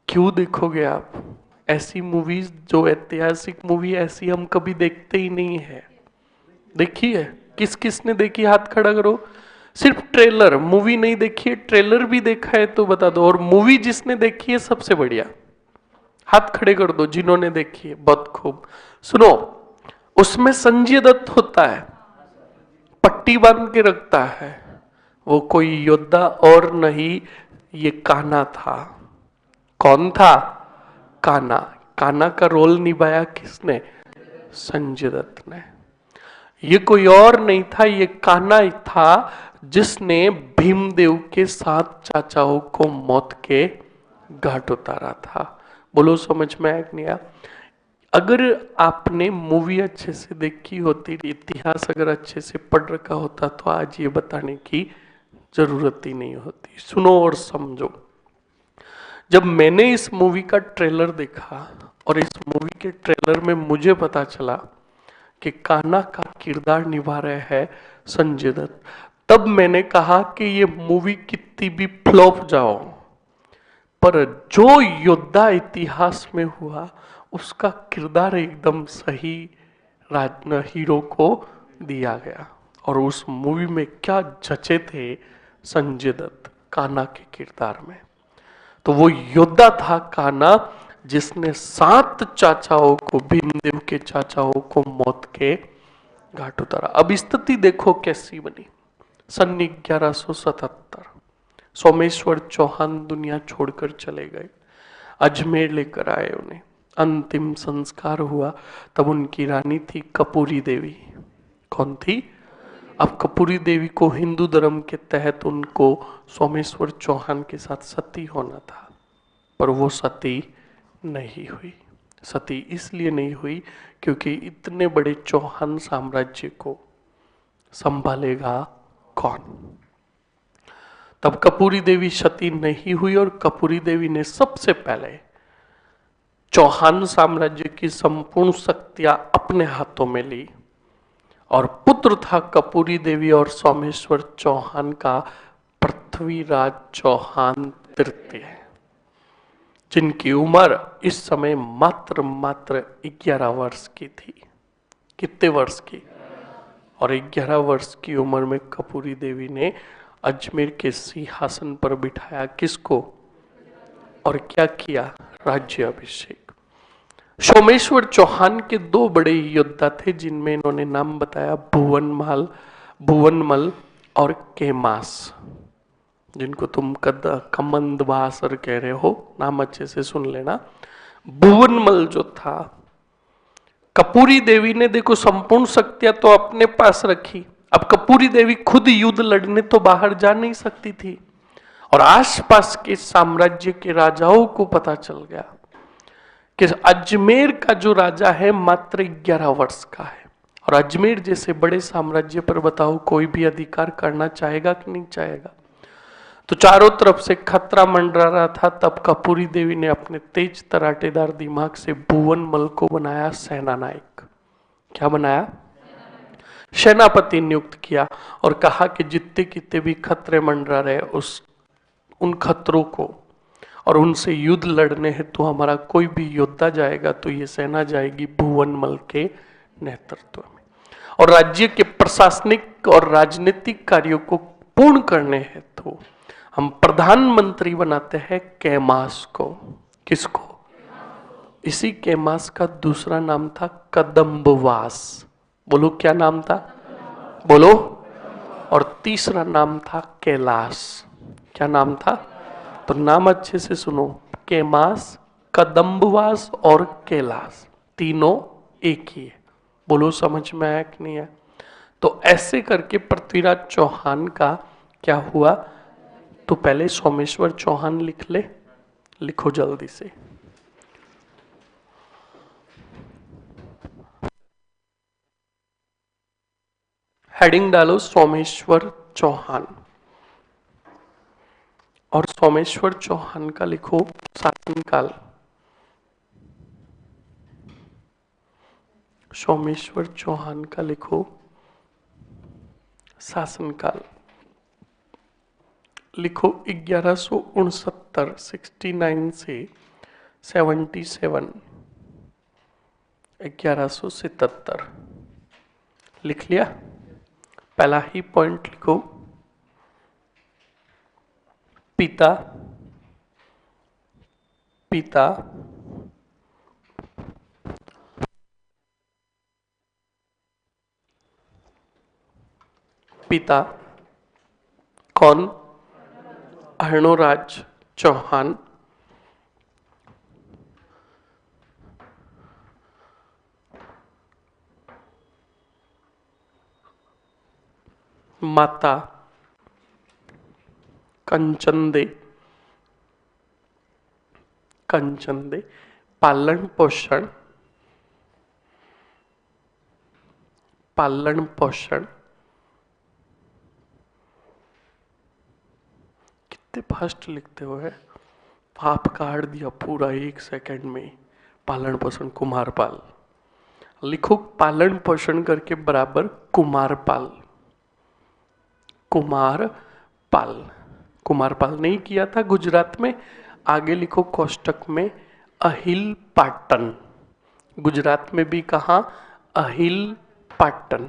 क्यों देखोगे आप? ऐसी मूवीज जो ऐतिहासिक मूवी, ऐसी हम कभी देखते ही नहीं है। देखी है? किस किस ने देखी, हाथ खड़ा करो। सिर्फ ट्रेलर, मूवी नहीं देखी है, ट्रेलर भी देखा है तो बता दो। और मूवी जिसने देखी है सबसे बढ़िया, हाथ खड़े कर दो जिन्होंने देखी है। बहुत खूब। सुनो, उसमें संजय दत्त होता है, पट्टी बांध के रखता है। वो कोई योद्धा और नहीं, ये कान्हा था। कौन था? कान्हा। कान्हा का रोल निभाया किसने? संजय दत्त ने। ये कोई और नहीं था, ये कान्हा ही था जिसने भीमदेव के 7 चाचाओं को मौत के घाट उतारा था। बोलो समझ में आया कि नहीं आया? अगर आपने मूवी अच्छे से देखी होती, इतिहास अगर अच्छे से पढ़ रखा होता, तो आज ये बताने की जरूरत ही नहीं होती। सुनो और समझो। जब मैंने इस मूवी का ट्रेलर देखा और इस मूवी के ट्रेलर में मुझे पता चला कि कान्हा का किरदार निभा रहे हैं संजय दत्त, तब मैंने कहा कि ये मूवी कितनी भी फ्लॉप जाओ, पर जो योद्धा इतिहास में हुआ उसका किरदार एकदम सही हीरो को दिया गया। और उस मूवी में क्या जचे थे संजय दत्त कान्हा के किरदार में। तो वो योद्धा था कान्हा, जिसने 7 चाचाओं को, भीमदेव के चाचाओं को मौत के घाट उतारा। अब स्थिति देखो कैसी बनी। सन 1177 सोमेश्वर चौहान दुनिया छोड़कर चले गए। अजमेर लेकर आए उन्हें, अंतिम संस्कार हुआ। तब उनकी रानी थी कपूरी देवी। कौन थी? अब कपूरी देवी को हिंदू धर्म के तहत उनको सोमेश्वर चौहान के साथ सती होना था, पर वो सती नहीं हुई। सती इसलिए नहीं हुई क्योंकि इतने बड़े चौहान साम्राज्य को संभालेगा कौन? तब कपूरी देवी सती नहीं हुई और कपूरी देवी ने सबसे पहले चौहान साम्राज्य की संपूर्ण शक्तियां अपने हाथों में ली। और पुत्र था कपूरी देवी और सोमेश्वर चौहान का पृथ्वीराज चौहान तृतीय, जिनकी उम्र इस समय मात्र 11 वर्ष की थी। कितने वर्ष की? और 11 वर्ष की उम्र में कपूरी देवी ने अजमेर के सिंहासन पर बिठाया किसको? और क्या किया? राज्य अभिषेक। सोमेश्वर चौहान के 2 बड़े योद्धा थे जिनमें इन्होंने नाम बताया, भुवनमल और केमास, जिनको तुम कमंदवासर कह रहे हो। नाम अच्छे से सुन लेना। भुवनमल जो था, कपूरी देवी ने देखो संपूर्ण शक्तियां तो अपने पास रखी। अब कपूरी देवी खुद युद्ध लड़ने तो बाहर जा नहीं सकती थी, और आसपास के साम्राज्य के राजाओं को पता चल गया कि अजमेर का जो राजा है मात्र 11 वर्ष का है। और अजमेर जैसे बड़े साम्राज्य पर बताओ कोई भी अधिकार करना चाहेगा कि नहीं चाहेगा? तो चारों तरफ से खतरा मंडरा रहा था। तब कपूरी देवी ने अपने तेज तराटेदार दिमाग से भुवनमल को बनाया सेना नायक। क्या बनाया? सेनापति नियुक्त किया और कहा कि जितने कितने भी खतरे मंडरा रहे उन खतरों को और उनसे युद्ध लड़ने हेतु तो हमारा कोई भी योद्धा जाएगा तो ये सेना जाएगी भुवनमल के नेतृत्व में। और राज्य के प्रशासनिक और राजनीतिक कार्यों को पूर्ण करने हेतु तो हम प्रधानमंत्री बनाते हैं कैमास को। किसको? इसी कैमास का दूसरा नाम था कदम्बवास। बोलो क्या नाम था? बोलो। और तीसरा नाम था कैलाश। क्या नाम था? तो नाम अच्छे से सुनो, कैमास, कदम्बवास और कैलाश, तीनों एक ही है। बोलो समझ में आया कि नहीं है? तो ऐसे करके पृथ्वीराज चौहान का क्या हुआ? तो पहले सोमेश्वर चौहान लिख ले, लिखो जल्दी से। हेडिंग डालो सोमेश्वर चौहान, और सोमेश्वर चौहान का लिखो शासनकाल। सोमेश्वर चौहान का लिखो शासनकाल। लिखो 1169 69 से 77, 1177। लिख लिया? पहला ही पॉइंट लिखो, पिता पिता पिता कौन? अर्णोराज चौहान। माता कंचनदे कंचनदे। पालन पोषण पालन पोषण। कितने फास्ट लिखते हो है, आप काट दिया पूरा 1 सेकंड में। पालन पोषण कुमारपाल। लिखो पालन पोषण करके बराबर कुमारपाल। कुमारपाल। कुमारपाल नहीं किया था गुजरात में? आगे लिखो कोष्टक में अहिल पाटन। गुजरात में भी कहा? अहिल पाटन,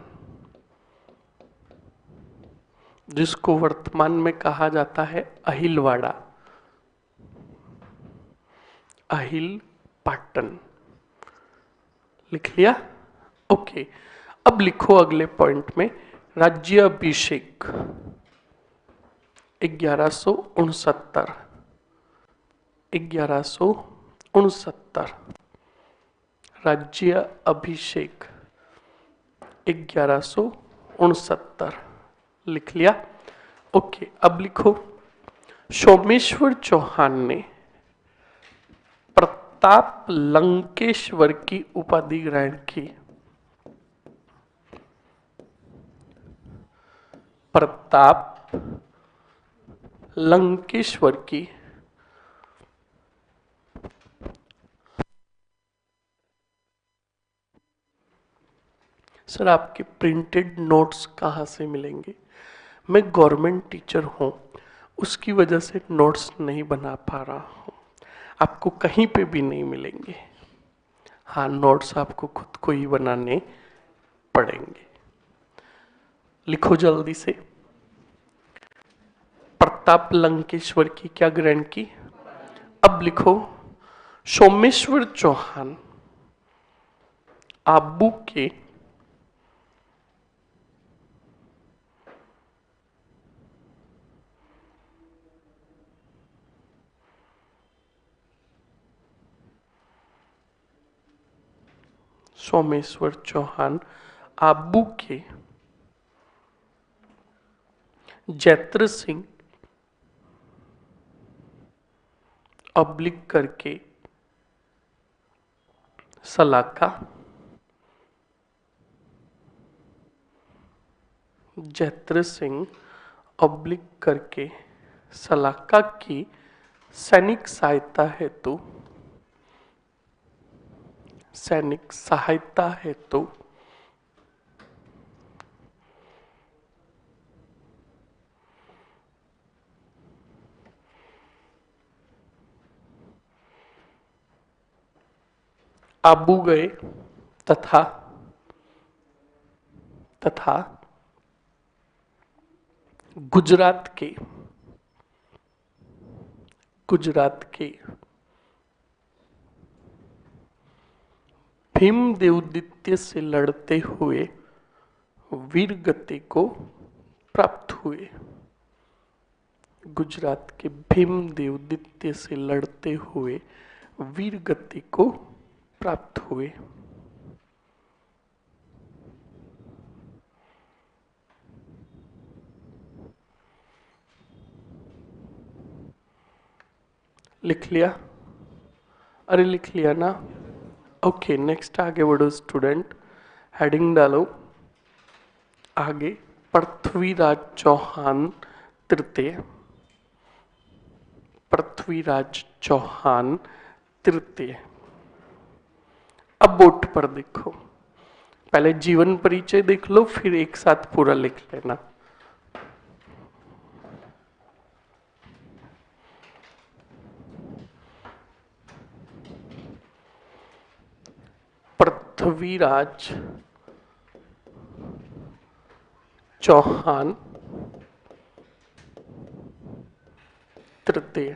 जिसको वर्तमान में कहा जाता है अहिलवाड़ा। अहिल पाटन। लिख लिया? ओके। अब लिखो अगले पॉइंट में राज्याभिषेक 1169। 1169 राज्य अभिषेक 1169। लिख लिया? ओके। अब लिखो सोमेश्वर चौहान ने प्रताप लंकेश्वर की उपाधि ग्रहण की। प्रताप लंकेश्वर की। सर आपके प्रिंटेड नोट्स कहाँ से मिलेंगे? मैं गवर्नमेंट टीचर हूँ, उसकी वजह से नोट्स नहीं बना पा रहा हूँ। आपको कहीं पे भी नहीं मिलेंगे। हाँ, नोट्स आपको खुद को ही बनाने पड़ेंगे। लिखो जल्दी से। प्रताप लंकेश्वर की क्या ग्रहण की? अब लिखो सोमेश्वर चौहान आबू के सोमेश्वर चौहान आबू के जैत्र सिंह ऑब्लिक करके सलाका। जैत्र सिंह ऑब्लिक करके सलाका की सैनिक सहायता हेतु सैनिक सहायता हेतु आबू गए तथा तथा गुजरात के भीम देवदित्य से लड़ते हुए वीर गति को प्राप्त हुए। गुजरात के भीम देवदित्य से लड़ते हुए वीर गति को प्राप्त हुए। लिख लिया? अरे लिख लिया ना? ओके, नेक्स्ट आगे बढ़ो स्टूडेंट। हेडिंग डालो आगे। पृथ्वीराज चौहान तृतीय। पृथ्वीराज चौहान तृतीय। अब बोर्ड पर देखो, पहले जीवन परिचय देख लो, फिर एक साथ पूरा लिख लेना। पृथ्वीराज चौहान तृतीय।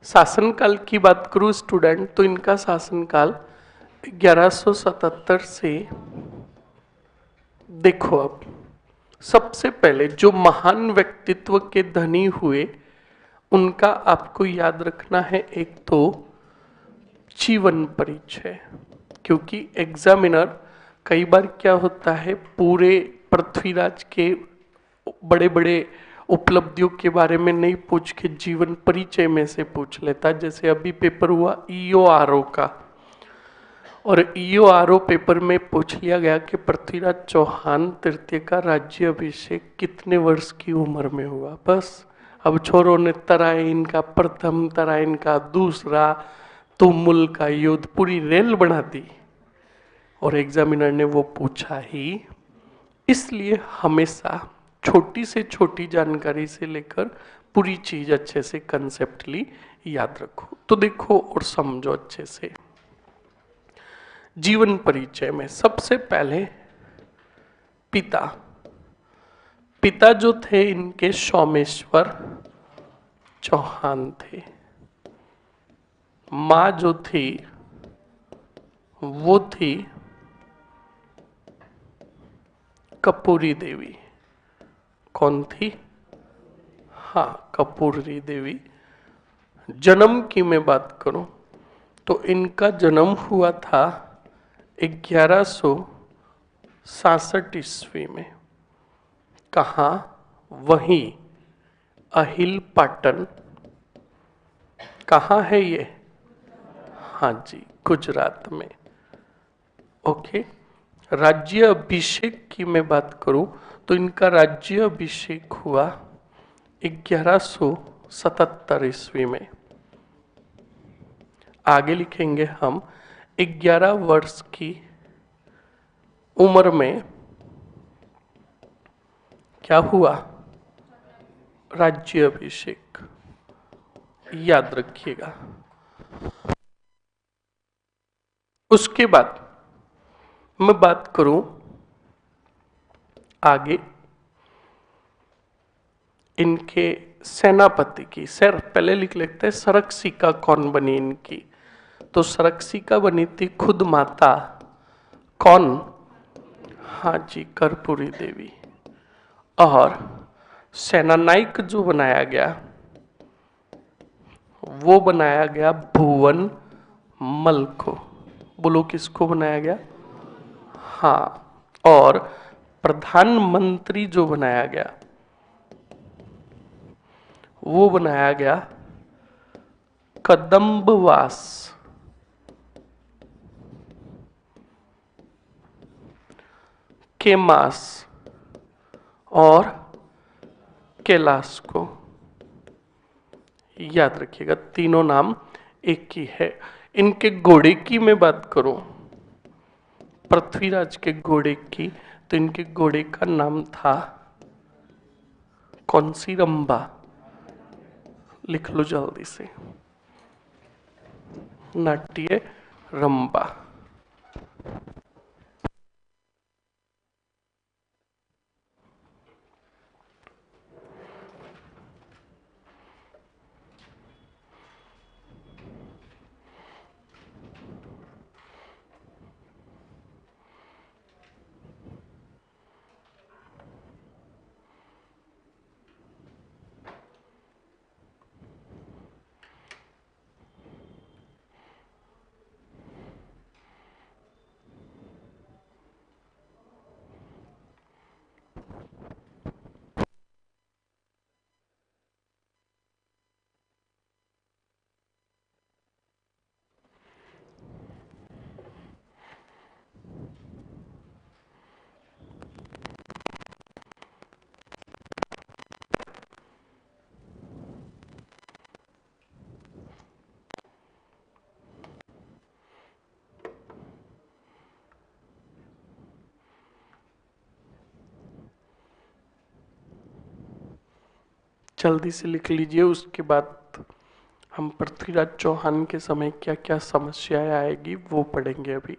शासनकाल की बात करूं स्टूडेंट, तो इनका शासनकाल 1177 से, देखो अब सबसे पहले जो महान व्यक्तित्व के धनी हुए उनका आपको याद रखना है, एक तो जीवन परिचय, क्योंकि एग्जामिनर कई बार क्या होता है पूरे पृथ्वीराज के बड़े बड़े उपलब्धियों के बारे में नहीं पूछ के जीवन परिचय में से पूछ लेता। जैसे अभी पेपर हुआ ईओआरओ का, और ईओआरओ पेपर में पूछ लिया गया कि पृथ्वीराज चौहान तृतीय का राज्य अभिषेक कितने वर्ष की उम्र में हुआ। बस अब छोरों ने तराइन का प्रथम, तराइन का दूसरा, तुमुल का युद्ध, पूरी रेल बना दी और एग्जामिनर ने वो पूछा ही। इसलिए हमेशा छोटी से छोटी जानकारी से लेकर पूरी चीज अच्छे से कंसेप्टली याद रखो। तो देखो और समझो अच्छे से। जीवन परिचय में सबसे पहले पिता, पिता जो थे इनके सोमेश्वर चौहान थे। माँ जो थी वो थी कपूरी देवी। कौन थी? हाँ, कपूरी देवी। जन्म की मैं बात करूं तो इनका जन्म हुआ था 1167 ईस्वी में। कहाँ? वहीं अहिल पाटन। कहाँ है ये? हाँ जी, गुजरात में। ओके। राज्य अभिषेक की मैं बात करूं तो इनका राज्य अभिषेक हुआ 1177 ईस्वी में। आगे लिखेंगे हम 11 वर्ष की उम्र में क्या हुआ? राज्य अभिषेक। याद रखिएगा। उसके बाद मैं बात करूं आगे इनके सेनापति की। सर पहले लिख लेते हैं सरक्सिका कौन बनी इनकी। तो सरक्सिका बनी थी खुद माता। कौन? हाँ जी, कर्पूरी देवी। और सेनानायक जो बनाया गया वो बनाया गया भुवन मल को। बोलो किसको बनाया गया? हाँ। और प्रधानमंत्री जो बनाया गया वो बनाया गया कदम्बवास। केमास और कैलाश को। याद रखिएगा, तीनों नाम एक ही है। इनके घोड़े की मैं बात करूं, पृथ्वीराज के घोड़े की, तो इनके घोड़े का नाम था कौन सी? रंबा। लिख लो जल्दी से, नाट्य रंबा। जल्दी से लिख लीजिए। उसके बाद हम पृथ्वीराज चौहान के समय क्या क्या समस्याएं आएगी वो पढ़ेंगे अभी।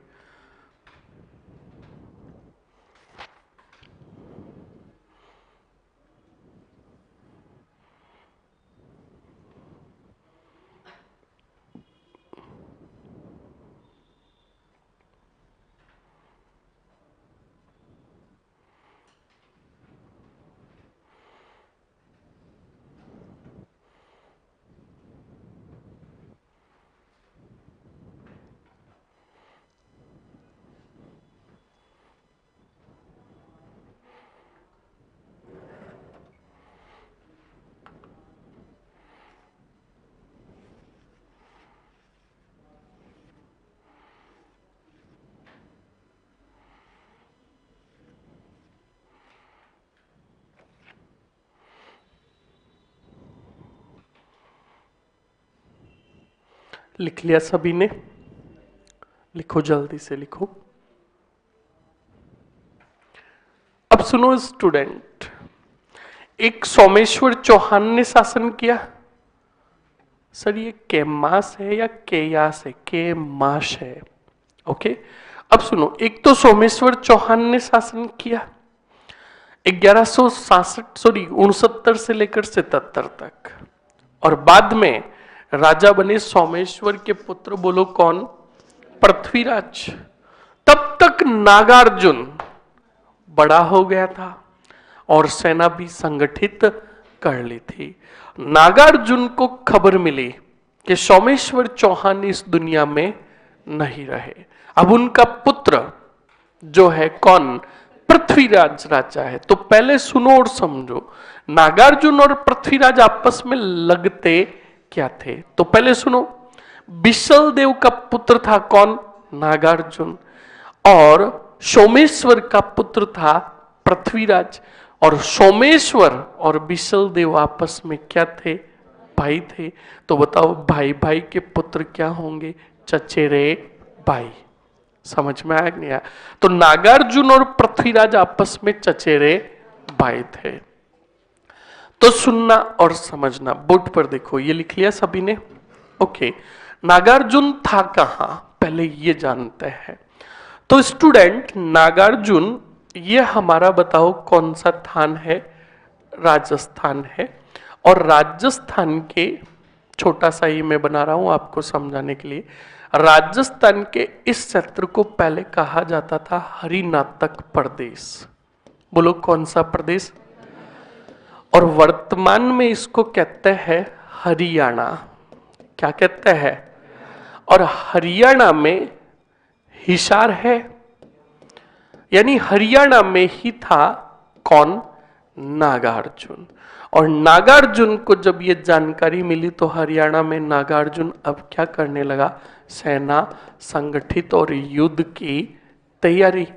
लिख लिया सभी ने? लिखो, जल्दी से लिखो। अब सुनो स्टूडेंट, एक सोमेश्वर चौहान ने शासन किया। सर ये केमास है या केयास है? केमास है। ओके, अब सुनो, एक तो सोमेश्वर चौहान ने शासन किया 1167 से लेकर 77 तक, और बाद में राजा बने सोमेश्वर के पुत्र, बोलो कौन? पृथ्वीराज। तब तक नागार्जुन बड़ा हो गया था और सेना भी संगठित कर ली थी। नागार्जुन को खबर मिली कि सोमेश्वर चौहान इस दुनिया में नहीं रहे। अब उनका पुत्र जो है कौन? पृथ्वीराज राजा है। तो पहले सुनो और समझो, नागार्जुन और पृथ्वीराज आपस में लगते क्या थे? तो पहले सुनो, विशल देव का पुत्र था कौन? नागार्जुन। और सोमेश्वर का पुत्र था पृथ्वीराज। और सोमेश्वर और विशल देव आपस में क्या थे? भाई थे। तो बताओ, भाई भाई के पुत्र क्या होंगे? चचेरे भाई। समझ में आया नहीं आया? तो नागार्जुन और पृथ्वीराज आपस में चचेरे भाई थे। तो सुनना और समझना, बोर्ड पर देखो, ये लिख लिया सभी ने? ओके, नागार्जुन था कहां, पहले ये जानते हैं। तो स्टूडेंट, नागार्जुन ये हमारा बताओ कौन सा स्थान है? राजस्थान है। और राजस्थान के, छोटा सा ही मैं बना रहा हूं आपको समझाने के लिए, राजस्थान के इस क्षेत्र को पहले कहा जाता था हरिनातक प्रदेश। बोलो कौन सा प्रदेश? और वर्तमान में इसको कहते हैं हरियाणा। क्या कहते हैं? और हरियाणा में हिसार है, यानी हरियाणा में ही था कौन? नागार्जुन। और नागार्जुन को जब ये जानकारी मिली तो हरियाणा में नागार्जुन अब क्या करने लगा? सेना संगठित और युद्ध की तैयारी।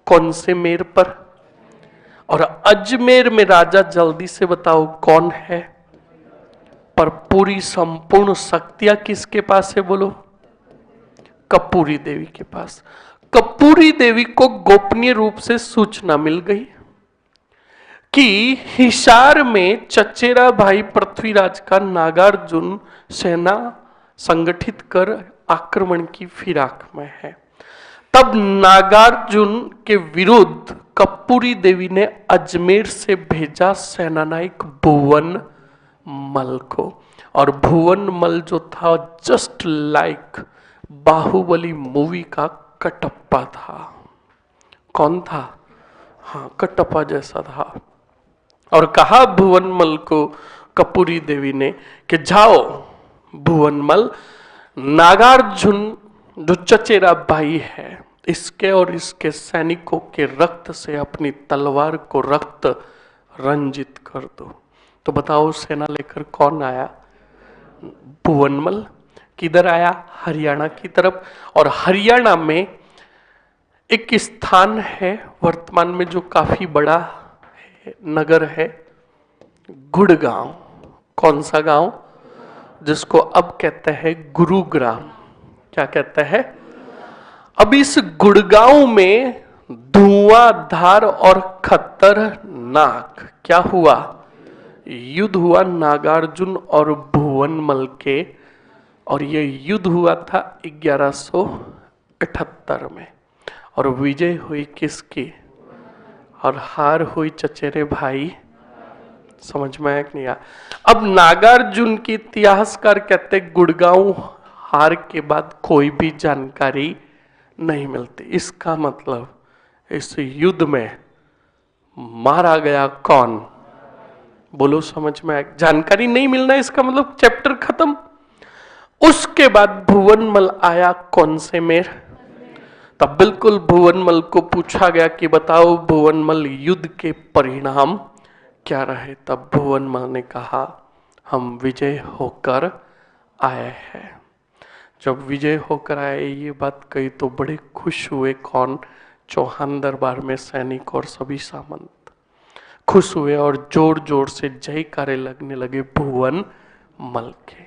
कौन से मेर पर? और अजमेर में राजा जल्दी से बताओ कौन है? पर पूरी संपूर्ण शक्तियां किसके पास है? बोलो, कपूरी देवी के पास। कपूरी देवी को गोपनीय रूप से सूचना मिल गई कि हिसार में चचेरा भाई पृथ्वीराज का नागार्जुन सेना संगठित कर आक्रमण की फिराक में है। तब नागार्जुन के विरुद्ध कपूरी देवी ने अजमेर से भेजा सेनानायक भुवन मल को। और भुवन मल जो था जस्ट लाइक बाहुबली मूवी का कटप्पा था। कौन था? हाँ, कटप्पा जैसा था। और कहा भुवनमल को कपूरी देवी ने कि जाओ भुवनमल, नागार्जुन जो चचेरा भाई है, इसके और इसके सैनिकों के रक्त से अपनी तलवार को रक्त रंजित कर दो। तो बताओ सेना लेकर कौन आया? भुवनमल। किधर आया? हरियाणा की तरफ। और हरियाणा में एक स्थान है वर्तमान में जो काफी बड़ा नगर है, गुड़गांव। कौन सा गांव? जिसको अब कहते हैं गुरुग्राम। क्या कहते हैं? अब इस गुड़गांव में धुआंधार और खतरनाक क्या हुआ? युद्ध हुआ नागार्जुन और भुवनमल के। और ये युद्ध हुआ था 1178 में। और विजय हुई किसकी? और हार हुई चचेरे भाई। समझ में आया कि नहीं आया? अब नागार्जुन के इतिहासकार कहते गुड़गांव हार के बाद कोई भी जानकारी नहीं मिलती। इसका मतलब इस युद्ध में मारा गया कौन? बोलो, समझ में आया? जानकारी नहीं मिलना इसका मतलब चैप्टर खत्म। उसके बाद भुवनमल आया कौन से मेर? तब बिल्कुल भुवनमल को पूछा गया कि बताओ भुवनमल युद्ध के परिणाम क्या रहे? तब भुवनमल ने कहा हम विजय होकर आए हैं। जब विजय होकर आए ये बात कही तो बड़े खुश हुए कौन? चौहान दरबार में सैनिक और सभी सामंत खुश हुए और जोर जोर से जयकारे लगने लगे भुवनमल के।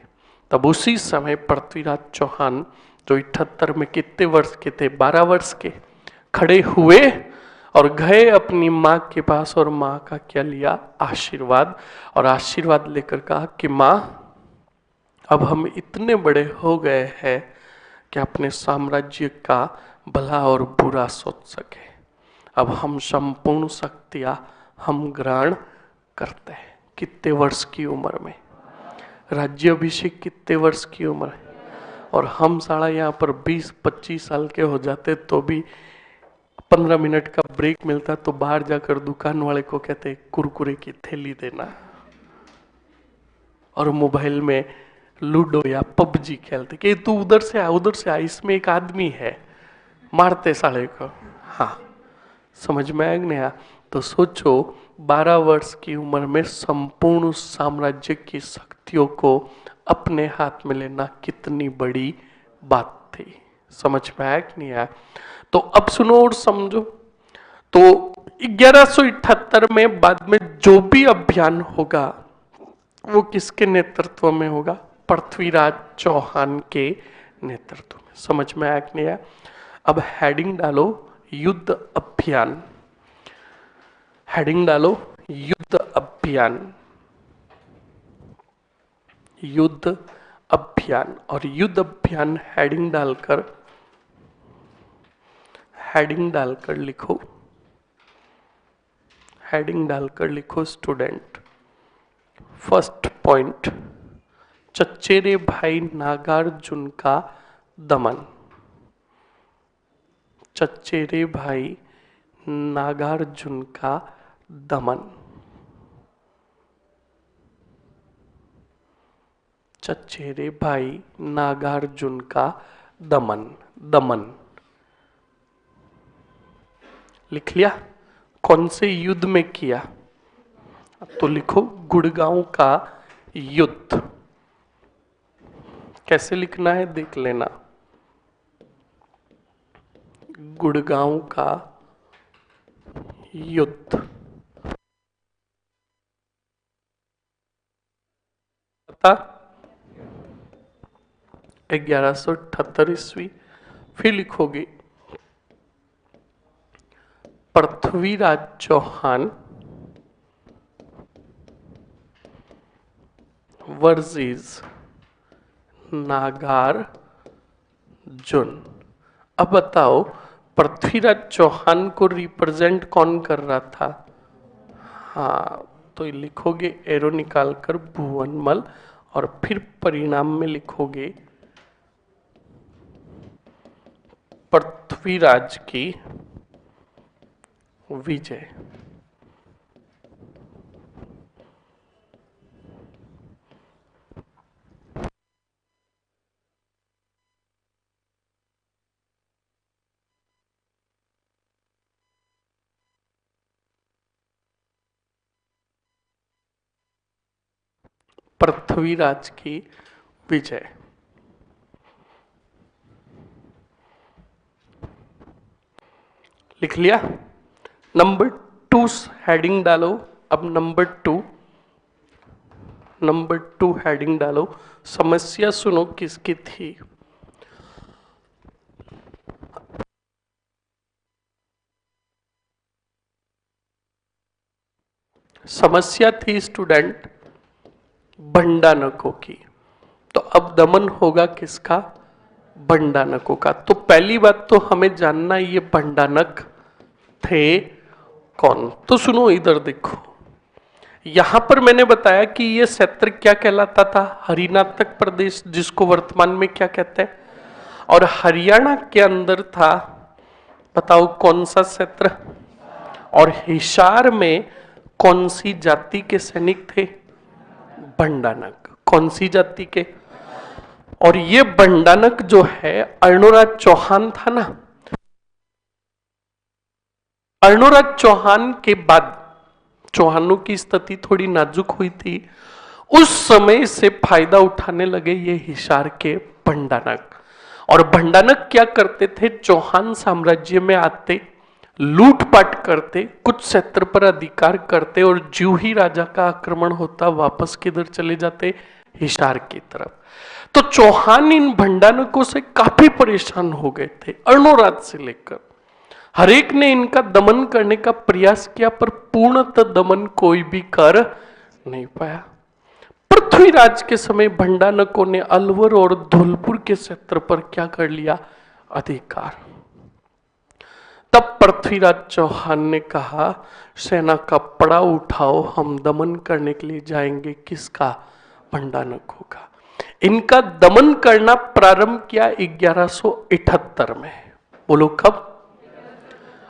तब उसी समय पृथ्वीराज चौहान जो 78 में कितने वर्ष के थे, 12 वर्ष के, खड़े हुए और गए अपनी माँ के पास और माँ का क्या लिया, आशीर्वाद। और आशीर्वाद लेकर कहा कि माँ अब हम इतने बड़े हो गए हैं कि अपने साम्राज्य का भला और बुरा सोच सके। अब हम संपूर्ण शक्तियां हम ग्रहण करते हैं। कितने वर्ष की उम्र में, राज्याभिषेक कितने वर्ष की उम्र है। और हम साला यहाँ पर 20-25 साल के हो जाते तो भी 15 मिनट का ब्रेक मिलता तो बाहर जाकर दुकान वाले को कहते कुरकुरे की थैली देना, और मोबाइल में लूडो या पबजी खेलते कि तू उधर से आ उधर से आ, इसमें एक आदमी है, मारते साले को। हाँ, समझ में आया नहीं आया? तो सोचो 12 वर्ष की उम्र में संपूर्ण साम्राज्य की शक्तियों को अपने हाथ में लेना कितनी बड़ी बात थी। समझ में आया कि नहीं आया? तो अब सुनो और समझो। तो 1178 में बाद में जो भी अभियान होगा वो किसके नेतृत्व में होगा? पृथ्वीराज चौहान के नेतृत्व में। समझ में आया कि नहीं आया? अब हेडिंग डालो युद्ध अभियान, हेडिंग डालो युद्ध अभियान, युद्ध अभियान। और युद्ध अभियान हेडिंग डालकर लिखो, हेडिंग डालकर लिखो स्टूडेंट। फर्स्ट पॉइंट, चचेरे भाई नागार्जुन का दमन। चचेरे भाई नागार्जुन का दमन, चचेरे भाई नागार्जुन का दमन। दमन लिख लिया? कौन से युद्ध में किया? तो लिखो गुड़गांव का युद्ध। कैसे लिखना है देख लेना। गुड़गांव का युद्ध। 1178 ईस्वी। फिर लिखोगे पृथ्वीराज चौहान वर्सेस नागार्जुन। अब बताओ पृथ्वीराज चौहान को रिप्रेजेंट कौन कर रहा था? हाँ, तो लिखोगे एरो निकालकर भुवनमल, और फिर परिणाम में लिखोगे पृथ्वीराज की विजय। पृथ्वीराज की विजय। लिख लिया? नंबर 2 हेडिंग डालो। अब नंबर टू हेडिंग डालो। समस्या सुनो किसकी थी? समस्या थी स्टूडेंट भंडानकों की। तो अब दमन होगा किसका? भंडानकों का। तो पहली बात तो हमें जानना ये भंडानक थे कौन। तो सुनो इधर देखो, यहां पर मैंने बताया कि ये क्षेत्र क्या कहलाता था? हरिनाटक प्रदेश, जिसको वर्तमान में क्या कहते हैं? और हरियाणा के अंदर था, बताओ कौन सा क्षेत्र? और हिसार में कौन सी जाति के सैनिक थे? भंडानक। कौन सी जाति के? और ये भंडानक जो है अर्णोराज चौहान था ना, अर्णोराज चौहान के बाद चौहानों की स्थिति थोड़ी नाजुक हुई थी, उस समय से फायदा उठाने लगे ये हिसार के भंडानक। और भंडानक क्या करते थे? चौहान साम्राज्य में आते, लूटपाट करते, कुछ क्षेत्र पर अधिकार करते, और ज्यों ही राजा का आक्रमण होता वापस किधर चले जाते? हिसार की तरफ। तो चौहान इन भंडानकों से काफी परेशान हो गए थे। अर्णोराज से लेकर हर एक ने इनका दमन करने का प्रयास किया, पर पूर्णतः दमन कोई भी कर नहीं पाया। पृथ्वीराज के समय भंडानकों ने अलवर और धौलपुर के क्षेत्र पर क्या कर लिया? अधिकार। तब पृथ्वीराज चौहान ने कहा, सेना का पड़ाव उठाओ, हम दमन करने के लिए जाएंगे। किसका? भंडानकों का। इनका दमन करना प्रारंभ किया 1178 में। बोलो कब?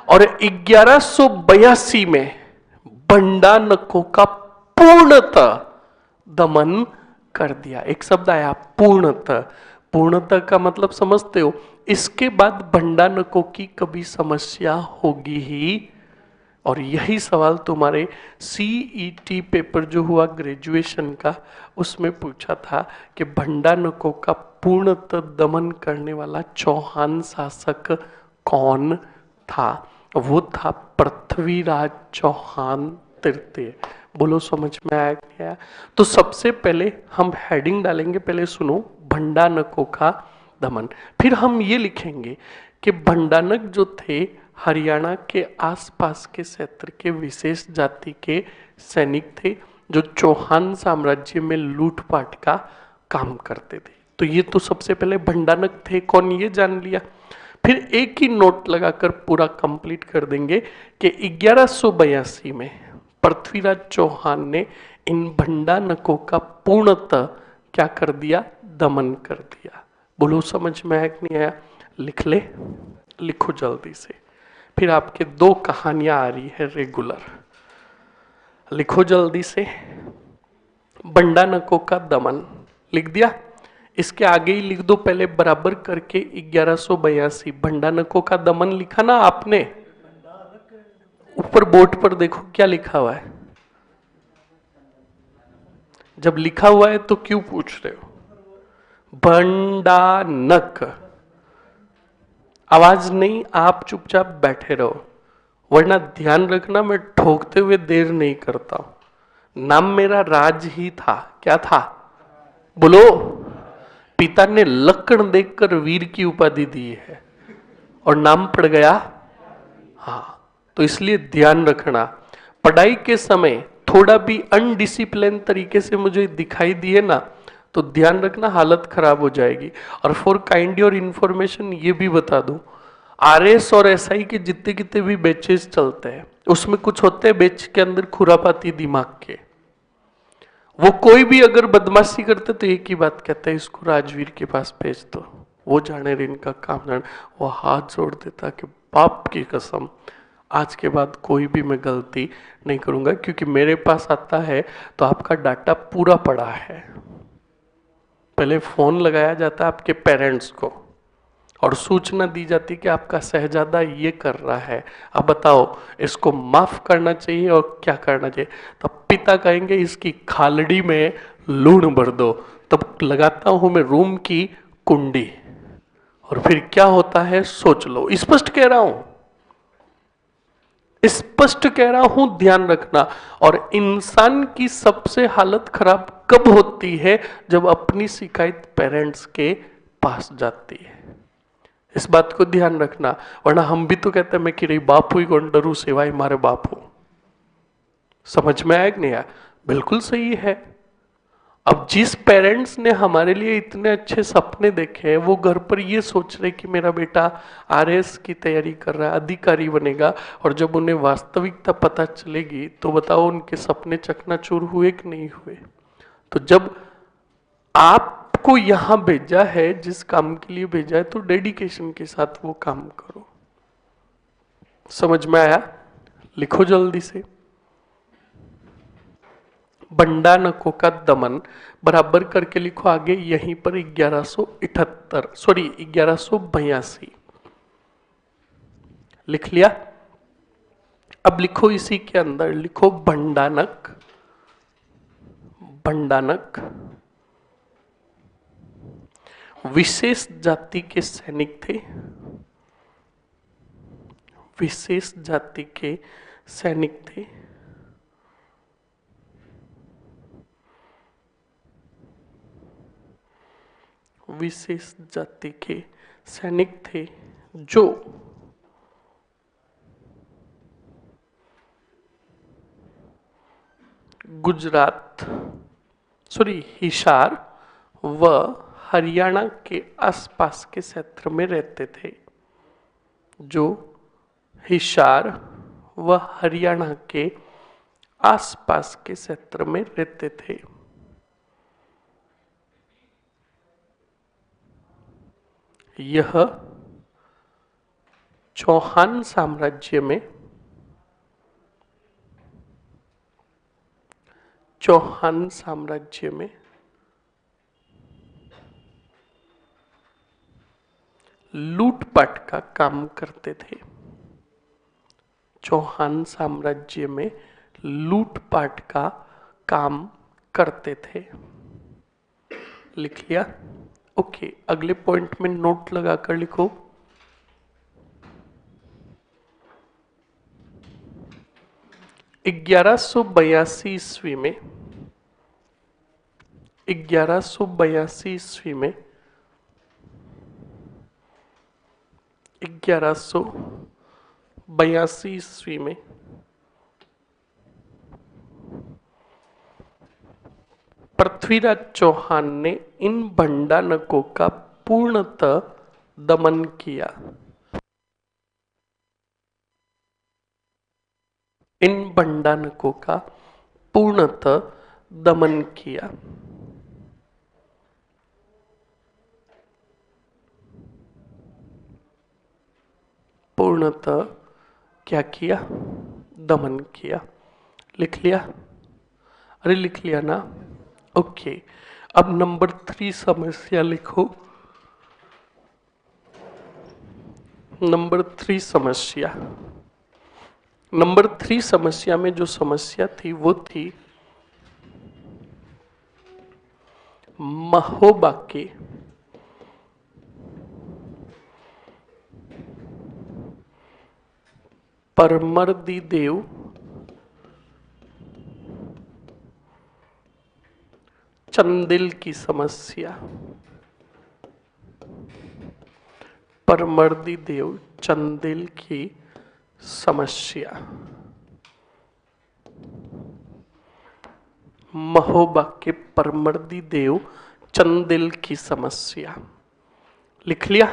और 1182 में भंडानकों का पूर्णतः दमन कर दिया। एक शब्द आया पूर्णतः। पूर्णतः का मतलब समझते हो? इसके बाद भंडानकों की कभी समस्या होगी ही। और यही सवाल तुम्हारे सीईटी पेपर जो हुआ ग्रेजुएशन का, उसमें पूछा था कि भंडानकों का पूर्णतः दमन करने वाला चौहान शासक कौन था? वो था पृथ्वीराज चौहान तृतीय। बोलो समझ में आया क्या? तो सबसे पहले हम हेडिंग डालेंगे, पहले सुनो, भंडानकों का दमन। फिर हम ये लिखेंगे कि भंडानक जो थे हरियाणा के आसपास के क्षेत्र के विशेष जाति के सैनिक थे, जो चौहान साम्राज्य में लूटपाट का काम करते थे। तो ये तो सबसे पहले भंडानक थे कौन, ये जान लिया। फिर एक ही नोट लगाकर पूरा कंप्लीट कर देंगे कि 1182 में पृथ्वीराज चौहान ने इन भंडानकों का पूर्णतः क्या कर दिया? दमन कर दिया। बोलो समझ में आया कि नहीं आया? लिख ले, लिखो जल्दी से। फिर आपके दो कहानियां आ रही है रेगुलर, लिखो जल्दी से। भंडानकों का दमन लिख दिया, इसके आगे ही लिख दो पहले बराबर करके 1182। भंडानकों का दमन लिखा ना आपने? ऊपर बोर्ड पर देखो क्या लिखा हुआ है। जब लिखा हुआ है तो क्यों पूछ रहे हो? भंडानक। आवाज नहीं, आप चुपचाप बैठे रहो, वरना ध्यान रखना मैं ठोकते हुए देर नहीं करता हूं। नाम मेरा राज ही था। क्या था? बोलो। पिता ने लक्कड़ देखकर वीर की उपाधि दी है और नाम पड़ गया। हाँ, तो इसलिए ध्यान रखना, पढ़ाई के समय थोड़ा भी अनडिसिप्लिन तरीके से मुझे दिखाई दिए ना, तो ध्यान रखना हालत खराब हो जाएगी। और फॉर काइंड योर इंफॉर्मेशन ये भी बता दूं, आरएस और एसआई के जितने कितने भी बैचेस चलते हैं, उसमें कुछ होते हैं बैच के अंदर खुरापाती दिमाग के। वो कोई भी अगर बदमाशी करते तो एक ही बात कहता है, इसको राजवीर के पास भेज दो, वो जाने रे इनका काम जाने। वो हाथ जोड़ देता कि बाप की कसम आज के बाद कोई भी मैं गलती नहीं करूंगा, क्योंकि मेरे पास आता है तो आपका डाटा पूरा पड़ा है। पहले फोन लगाया जाता है आपके पेरेंट्स को और सूचना दी जाती कि आपका शहजादा ये कर रहा है, अब बताओ इसको माफ करना चाहिए और क्या करना चाहिए। तब पिता कहेंगे इसकी खालड़ी में लूण भर दो, तब लगाता हूं मैं रूम की कुंडी, और फिर क्या होता है सोच लो। स्पष्ट कह रहा हूं, स्पष्ट कह रहा हूं, ध्यान रखना। और इंसान की सबसे हालत खराब कब होती है? जब अपनी शिकायत पेरेंट्स के पास जाती है। इस बात को ध्यान रखना, वरना हम भी तो कहते हैं मैं कि रही बापू ही कौन डरू सिवाय मारे बापू। समझ में आया कि नहीं आया? बिल्कुल सही है। अब जिस पेरेंट्स ने हमारे लिए इतने अच्छे सपने देखे हैं, वो घर पर ये सोच रहे कि मेरा बेटा आरएस की तैयारी कर रहा है, अधिकारी बनेगा, और जब उन्हें वास्तविकता पता चलेगी तो बताओ उनके सपने चकनाचूर हुए कि नहीं हुए? तो जब आपको यहां भेजा है, जिस काम के लिए भेजा है, तो डेडिकेशन के साथ वो काम करो। समझ में आया? लिखो जल्दी से। भंडानकों का दमन बराबर करके लिखो आगे यहीं पर 1182 लिख लिया। अब लिखो इसी के अंदर लिखो भंडानक। भंडानक विशेष जाति के सैनिक थे, विशेष जाति के सैनिक थे। विशेष जाति के सैनिक थे जो हिसार व हरियाणा के आसपास के क्षेत्र में रहते थे, जो हिसार व हरियाणा के आसपास के क्षेत्र में रहते थे। यह चौहान साम्राज्य में लूटपाट का काम करते थे। चौहान साम्राज्य में लूटपाट का काम करते थे। लिख लिया? ओके, अगले पॉइंट में नोट लगाकर लिखो। ग्यारह सौ बयासी ईस्वी में 1182 ईस्वी में पृथ्वीराज चौहान ने इन भंडानकों का पूर्णतः दमन किया। इन भंडानकों का पूर्णतः दमन किया। पूर्णतः क्या किया? दमन किया। लिख लिया? अरे लिख लिया ना? ओके, अब नंबर 3 समस्या लिखो। नंबर 3 समस्या में जो समस्या थी वो थी महोबा के परमर्दी देव चंदिल की समस्या। परमर्दी देव चंदिल की समस्या। महोबा के परमर्दी देव चंदिल की समस्या। लिख लिया?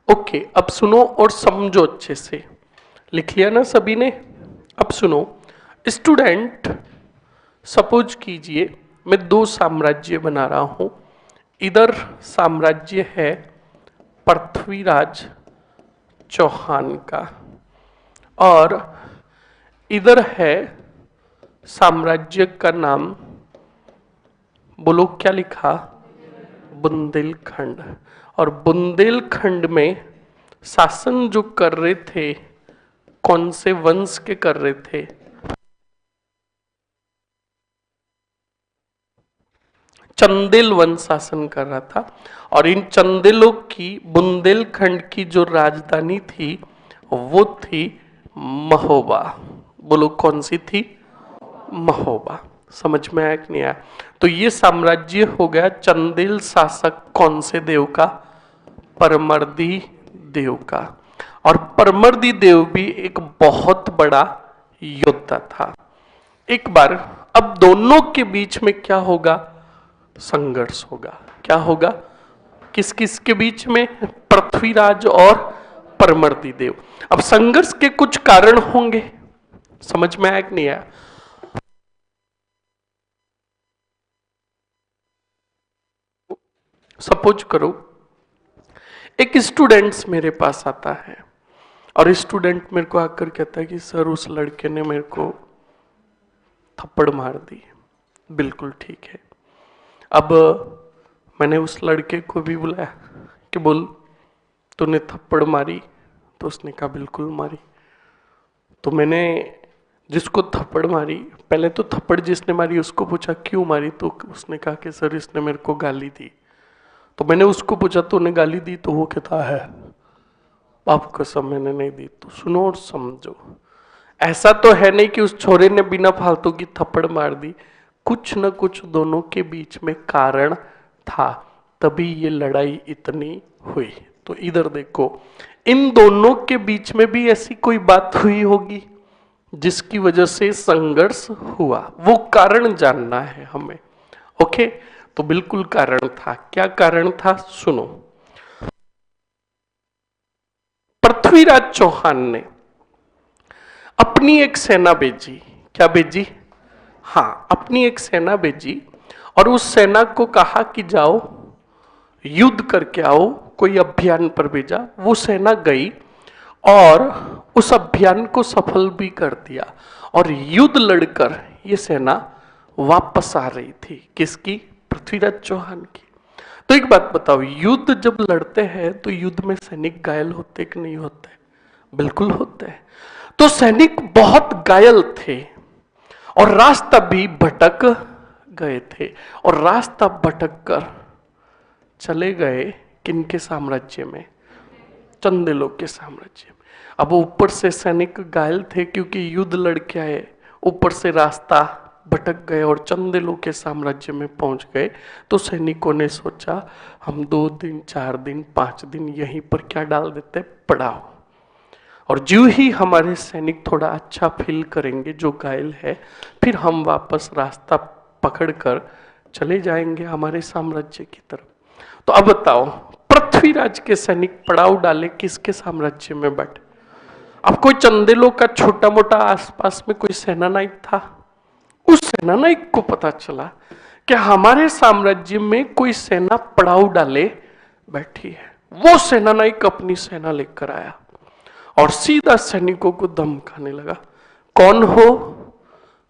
ओके, अब सुनो और समझो अच्छे से। लिख लिया ना सभी ने? अब सुनो स्टूडेंट, सपोज कीजिए मैं 2 साम्राज्य बना रहा हूं। इधर साम्राज्य है पृथ्वीराज चौहान का और इधर है साम्राज्य का नाम, बोलो क्या लिखा? बुंदेलखंड। और बुंदेलखंड में शासन जो कर रहे थे, कौन से वंश के कर रहे थे? चंदेल वंश शासन कर रहा था। और इन चंदेलों की बुंदेलखंड की जो राजधानी थी वो थी महोबा। बोलो कौन सी थी? महोबा। समझ में आया कि नहीं आया? तो ये साम्राज्य हो गया चंदेल शासक कौन से देव का? परमर्दी देव का। और परमर्दी देव भी एक बहुत बड़ा योद्धा था। एक बार अब दोनों के बीच में क्या होगा? संघर्ष होगा। क्या होगा? किस किस के बीच में? पृथ्वीराज और परमर्दी देव। अब संघर्ष के कुछ कारण होंगे। समझ में आया कि नहीं आया? सपोज करो एक स्टूडेंट्स मेरे पास आता है और स्टूडेंट मेरे को आकर कहता है कि सर उस लड़के ने मेरे को थप्पड़ मार दी। बिल्कुल ठीक है। अब मैंने उस लड़के को भी बुलाया कि बोल तूने थप्पड़ मारी? तो उसने कहा बिल्कुल मारी। तो मैंने जिसको थप्पड़ मारी, पहले तो थप्पड़ जिसने मारी उसको पूछा क्यों मारी? तो उसने कहा कि सर इसने मेरे को गाली दी। तो मैंने उसको पूछा तूने गाली दी? तो वो कहता है बाप कसम मैंने नहीं दी। तो सुनो और समझो, ऐसा तो है नहीं कि उस छोरे ने बिना फालतू की थप्पड़ मार दी। कुछ न कुछ दोनों के बीच में कारण था। तभी ये लड़ाई इतनी हुई। तो इधर देखो, इन दोनों के बीच में भी ऐसी कोई बात हुई होगी जिसकी वजह से संघर्ष हुआ, वो कारण जानना है हमें। ओके, तो बिल्कुल कारण था। क्या कारण था, सुनो। पृथ्वीराज चौहान ने अपनी एक सेना भेजी। क्या भेजी? हाँ, अपनी एक सेना भेजी और उस सेना को कहा कि जाओ युद्ध करके आओ, कोई अभियान पर भेजा। वो सेना गई और उस अभियान को सफल भी कर दिया और युद्ध लड़कर ये सेना वापस आ रही थी। किसकी? पृथ्वीराज चौहान की। तो एक बात बताओ, युद्ध जब लड़ते हैं तो युद्ध में सैनिक घायल होते कि नहीं होते? बिल्कुल होते हैं। तो सैनिक बहुत घायल थे और रास्ता भी भटक गए थे और रास्ता भटक कर चले गए किनके साम्राज्य में? चंदेलों के साम्राज्य में। अब ऊपर से सैनिक घायल थे क्योंकि युद्ध लड़के आए, ऊपर से रास्ता भटक गए और चंदेलों के साम्राज्य में पहुंच गए। तो सैनिकों ने सोचा हम 2 दिन 4 दिन 5 दिन यहीं पर क्या डाल देते, पड़ाव। और जो ही हमारे सैनिक थोड़ा अच्छा फील करेंगे जो घायल है, फिर हम वापस रास्ता पकड़कर चले जाएंगे हमारे साम्राज्य की तरफ। तो अब बताओ, पृथ्वीराज के सैनिक पड़ाव डाले किसके साम्राज्य में बैठे? अब कोई चंदेलों का छोटा मोटा आसपास में कोई सेनानायक था, उस सेनानायक को पता चला कि हमारे साम्राज्य में कोई सेना पड़ाव डाले बैठी है। वो सेनानायक अपनी सेना लेकर आया और सीधा सैनिकों को धमकाने लगा, कौन हो,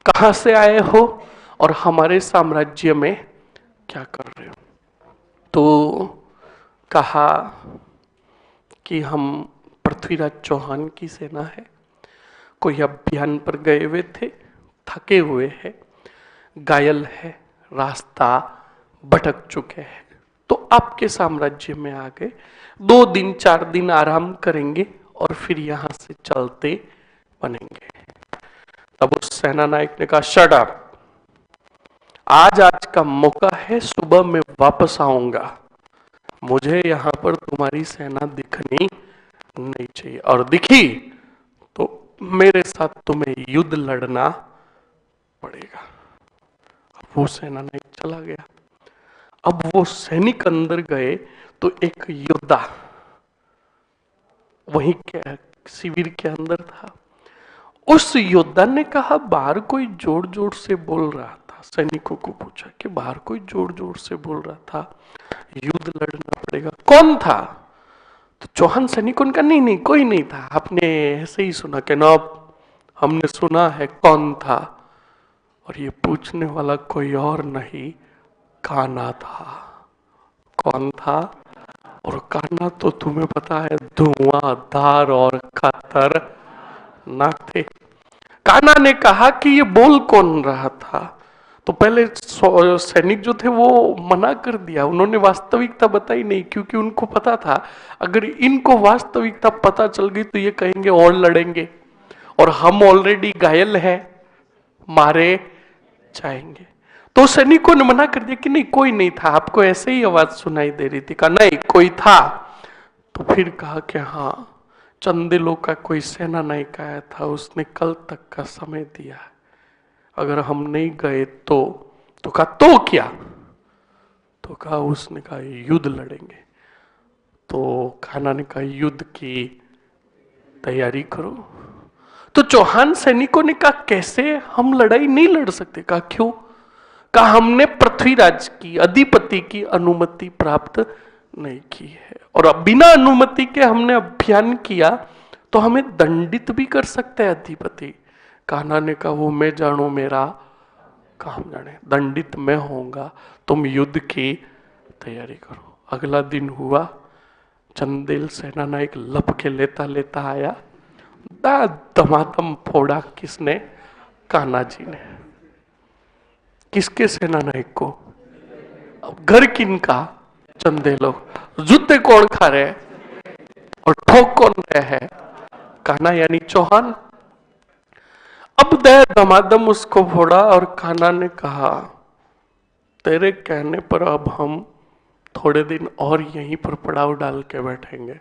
कहां से आए हो और हमारे साम्राज्य में क्या कर रहे हो? तो कहा कि हम पृथ्वीराज चौहान की सेना है, कोई अभियान पर गए हुए थे, थके हुए हैं, घायल है, रास्ता भटक चुके हैं, तो आपके साम्राज्य में आ गए, 2 दिन 4 दिन आराम करेंगे और फिर यहां से चलते बनेंगे। तब उस सेना नायक ने कहा, शट अप, आज का मौका है, सुबह में वापस आऊंगा, मुझे यहां पर तुम्हारी सेना दिखनी नहीं चाहिए, और दिखी तो मेरे साथ तुम्हें युद्ध लड़ना पड़ेगा। अब वो सेना नायक चला गया। अब वो सैनिक अंदर गए तो एक योद्धा वहीं के शिविर के अंदर था। उस योद्धा ने कहा, बाहर कोई जोर जोर से बोल रहा था। सैनिकों को पूछा कि बाहर कोई जोर जोर से बोल रहा था, युद्ध लड़ना पड़ेगा, कौन था? तो चौहान सैनिकों ने कहा, नहीं नहीं कोई नहीं था, आपने ऐसे ही सुना कि ना, हमने सुना है, कौन था? और ये पूछने वाला कोई और नहीं, कान्हा था। कौन था? और कान्हा तो तुम्हें पता है धुआंधार और खतरनाक थे। कान्हा ने कहा कि ये बोल कौन रहा था? तो पहले सैनिक जो थे वो मना कर दिया, उन्होंने वास्तविकता बताई नहीं, क्योंकि उनको पता था अगर इनको वास्तविकता पता चल गई तो ये कहेंगे और लड़ेंगे और हम ऑलरेडी घायल हैं, मारे जाएंगे। तो सैनिकों ने मना कर दिया कि नहीं कोई नहीं था, आपको ऐसे ही आवाज सुनाई दे रही थी। कहा नहीं कोई था। तो फिर कहा कि हाँ, चंदेलों का कोई सेना नायक आया था, उसने कल तक का समय दिया, अगर हम नहीं गए तो कहा तो क्या? तो कहा, उसने कहा युद्ध लड़ेंगे। तो कान्हा ने कहा युद्ध की तैयारी करो। तो चौहान सैनिकों ने कहा कैसे, हम लड़ाई नहीं लड़ सकते। कहा क्यों? कहा हमने पृथ्वीराज की, अधिपति की अनुमति प्राप्त नहीं की है, और अब बिना अनुमति के हमने अभियान किया तो हमें दंडित भी कर सकते हैं अधिपति। कान्हा ने कहा, वो मैं जानू, मेरा काम जाने, दंडित मैं होऊंगा, तुम युद्ध की तैयारी करो। अगला दिन हुआ, चंदेल सेना नायक लप के लेता लेता आया, धमाधम फोड़ा किसने? कान्हा जी ने। किसके सेना नायक को? अब घर किनका? चंदेलों। जूते कौन खा रहे और ठोक कौन रहे हैं? कान्हा यानी चौहान। अब दे धमाधम उसको फोड़ा और कान्हा ने कहा, तेरे कहने पर अब हम थोड़े दिन और यहीं पर पड़ाव डाल के बैठेंगे,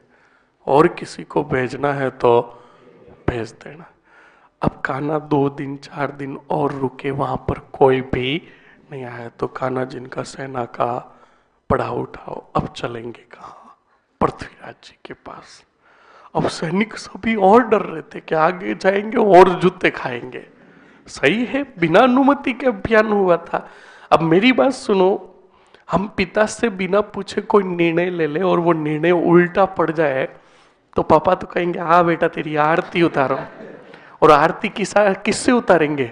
और किसी को भेजना है तो भेज देना। अब कान्हा 2 दिन 4 दिन और रुके, वहां पर कोई भी नहीं आया, तो कान्हा जिनका सेना का पड़ाव उठाओ, अब चलेंगे कहाँ? पृथ्वीराज जी के पास। अब सैनिक सभी और डर रहे थे कि आगे जाएंगे और जूते खाएंगे। सही है, बिना अनुमति के अभियान हुआ था। अब मेरी बात सुनो, हम पिता से बिना पूछे कोई निर्णय ले ले और वो निर्णय उल्टा पड़ जाए तो पापा तो कहेंगे हाँ बेटा तेरी आरती उतारो, और आरती किससे उतारेंगे?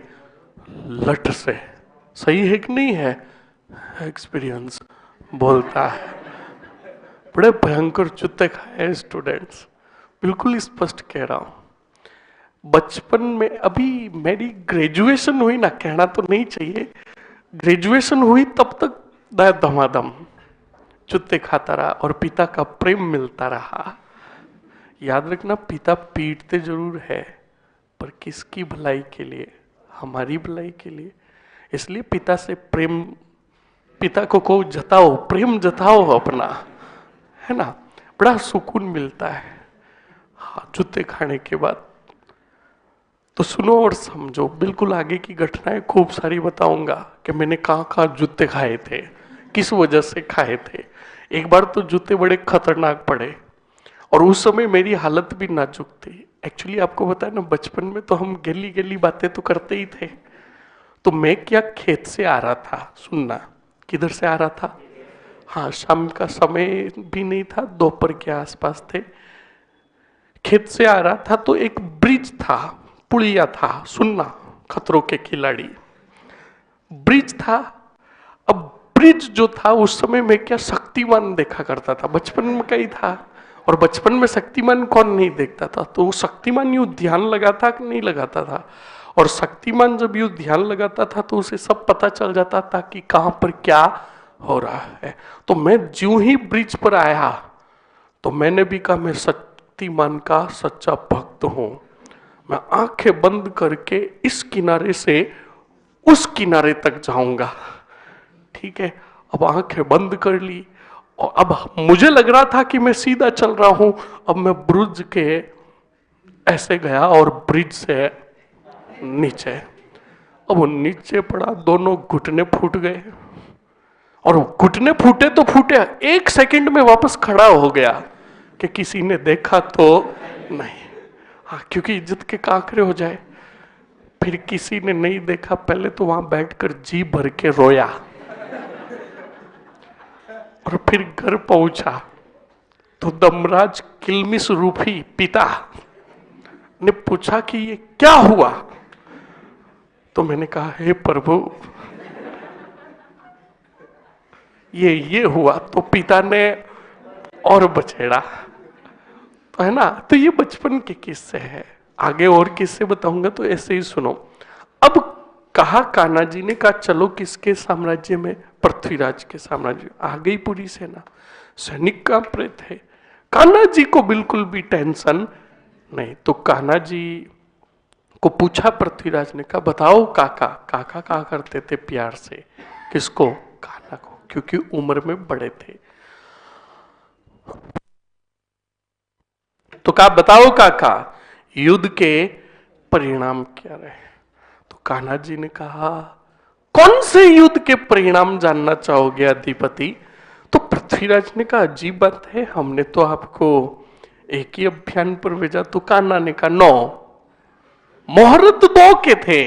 लठ से। सही है कि नहीं है? एक्सपीरियंस बोलता है। बड़े भयंकर जूते खाए स्टूडेंट्स, बिल्कुल स्पष्ट कह रहा हूं। बचपन में, अभी मेरी ग्रेजुएशन हुई ना, कहना तो नहीं चाहिए, ग्रेजुएशन हुई तब तक धमाधम जूते खाता रहा और पिता का प्रेम मिलता रहा। याद रखना, पिता पीटते जरूर है पर किसकी भलाई के लिए? हमारी भलाई के लिए। इसलिए पिता से प्रेम, पिता को जताओ, प्रेम जताओ अपना, है ना, बड़ा सुकून मिलता है। हाँ, जूते खाने के बाद तो सुनो और समझो, बिल्कुल आगे की घटनाएं खूब सारी बताऊंगा कि मैंने कहाँ कहाँ जूते खाए थे, किस वजह से खाए थे। एक बार तो जूते बड़े खतरनाक पड़े और उस समय मेरी हालत भी नाजुक थी। एक्चुअली आपको बताया ना, बचपन में तो हम गली गली बातें तो करते ही थे। तो मैं क्या खेत से आ रहा था, सुनना, किधर से आ रहा था? हाँ, शाम का समय भी नहीं था, दोपहर के आसपास थे। खेत से आ रहा था तो एक ब्रिज था, पुलिया था, सुनना, खतरों के खिलाड़ी, ब्रिज था। अब ब्रिज जो था उस समय मैं क्या शक्तिमान देखा करता था, बचपन में कहीं था, और बचपन में शक्तिमान कौन नहीं देखता था? तो शक्तिमान यूं ध्यान लगाता कि नहीं लगाता था, और शक्तिमान जब यूं ध्यान लगाता था तो उसे सब पता चल जाता था कि कहां पर क्या हो रहा है। तो मैं ज्यों ही ब्रिज पर आया तो मैंने भी कहा मैं शक्तिमान का सच्चा भक्त हूं, मैं आंखें बंद करके इस किनारे से उस किनारे तक जाऊंगा। ठीक है, अब आंखें बंद कर ली और अब मुझे लग रहा था कि मैं सीधा चल रहा हूं। अब मैं ब्रिज के ऐसे गया और ब्रिज से नीचे, अब वो नीचे पड़ा, दोनों घुटने फूट गए, और घुटने फूटे तो फूटे, 1 सेकंड में वापस खड़ा हो गया कि किसी ने देखा तो नहीं। हाँ, क्योंकि इज्जत के काकरे हो जाए। फिर किसी ने नहीं देखा, पहले तो वहां बैठकर जी भर के रोया, और फिर घर पहुंचा तो दमराज किलमिश रूपी पिता ने पूछा कि ये क्या हुआ? तो मैंने कहा हे प्रभु, ये हुआ। तो पिता ने और बछेड़ा, तो है ना। तो ये बचपन के किस्से हैं, आगे और किस्से बताऊंगा तो ऐसे ही सुनो। अब कहा कान्हा जी ने, कहा चलो किसके साम्राज्य में? पृथ्वीराज के साम्राज्य। आ गई पूरी सेना, सैनिक कांप रहे थे। कान्हा जी को बिल्कुल भी टेंशन नहीं। तो कान्हा जी को पूछा पृथ्वीराज ने, कहा बताओ काका। काका कहा करते थे प्यार से, किसको? कान्हा को, क्योंकि उम्र में बड़े थे। तो कहा बताओ काका, युद्ध के परिणाम क्या रहे? तो कान्हा जी ने कहा कौन से युद्ध के परिणाम जानना चाहोगे अधिपति? तो पृथ्वीराज ने कहा अजीब बात है, हमने तो आपको एक ही अभियान पर भेजा। तो कान्हा ने कहा 9 मुहूर्त 2 के थे,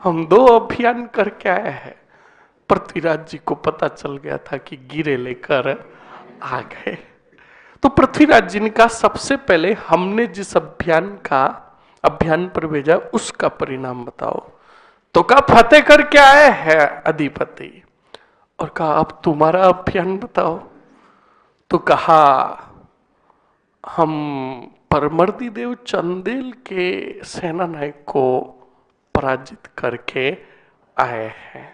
हम 2 अभियान करके आए हैं। पृथ्वीराज जी को पता चल गया था कि गिरे लेकर आ गए। तो पृथ्वीराज जी ने कहा सबसे पहले हमने जिस अभियान पर भेजा उसका परिणाम बताओ। तो कहा फतेह करके आए हैं अधिपति। और कहा अब तुम्हारा अभियान बताओ। तो कहा हम परमर्दी देव चंदेल के सेना नायक को पराजित करके आए हैं।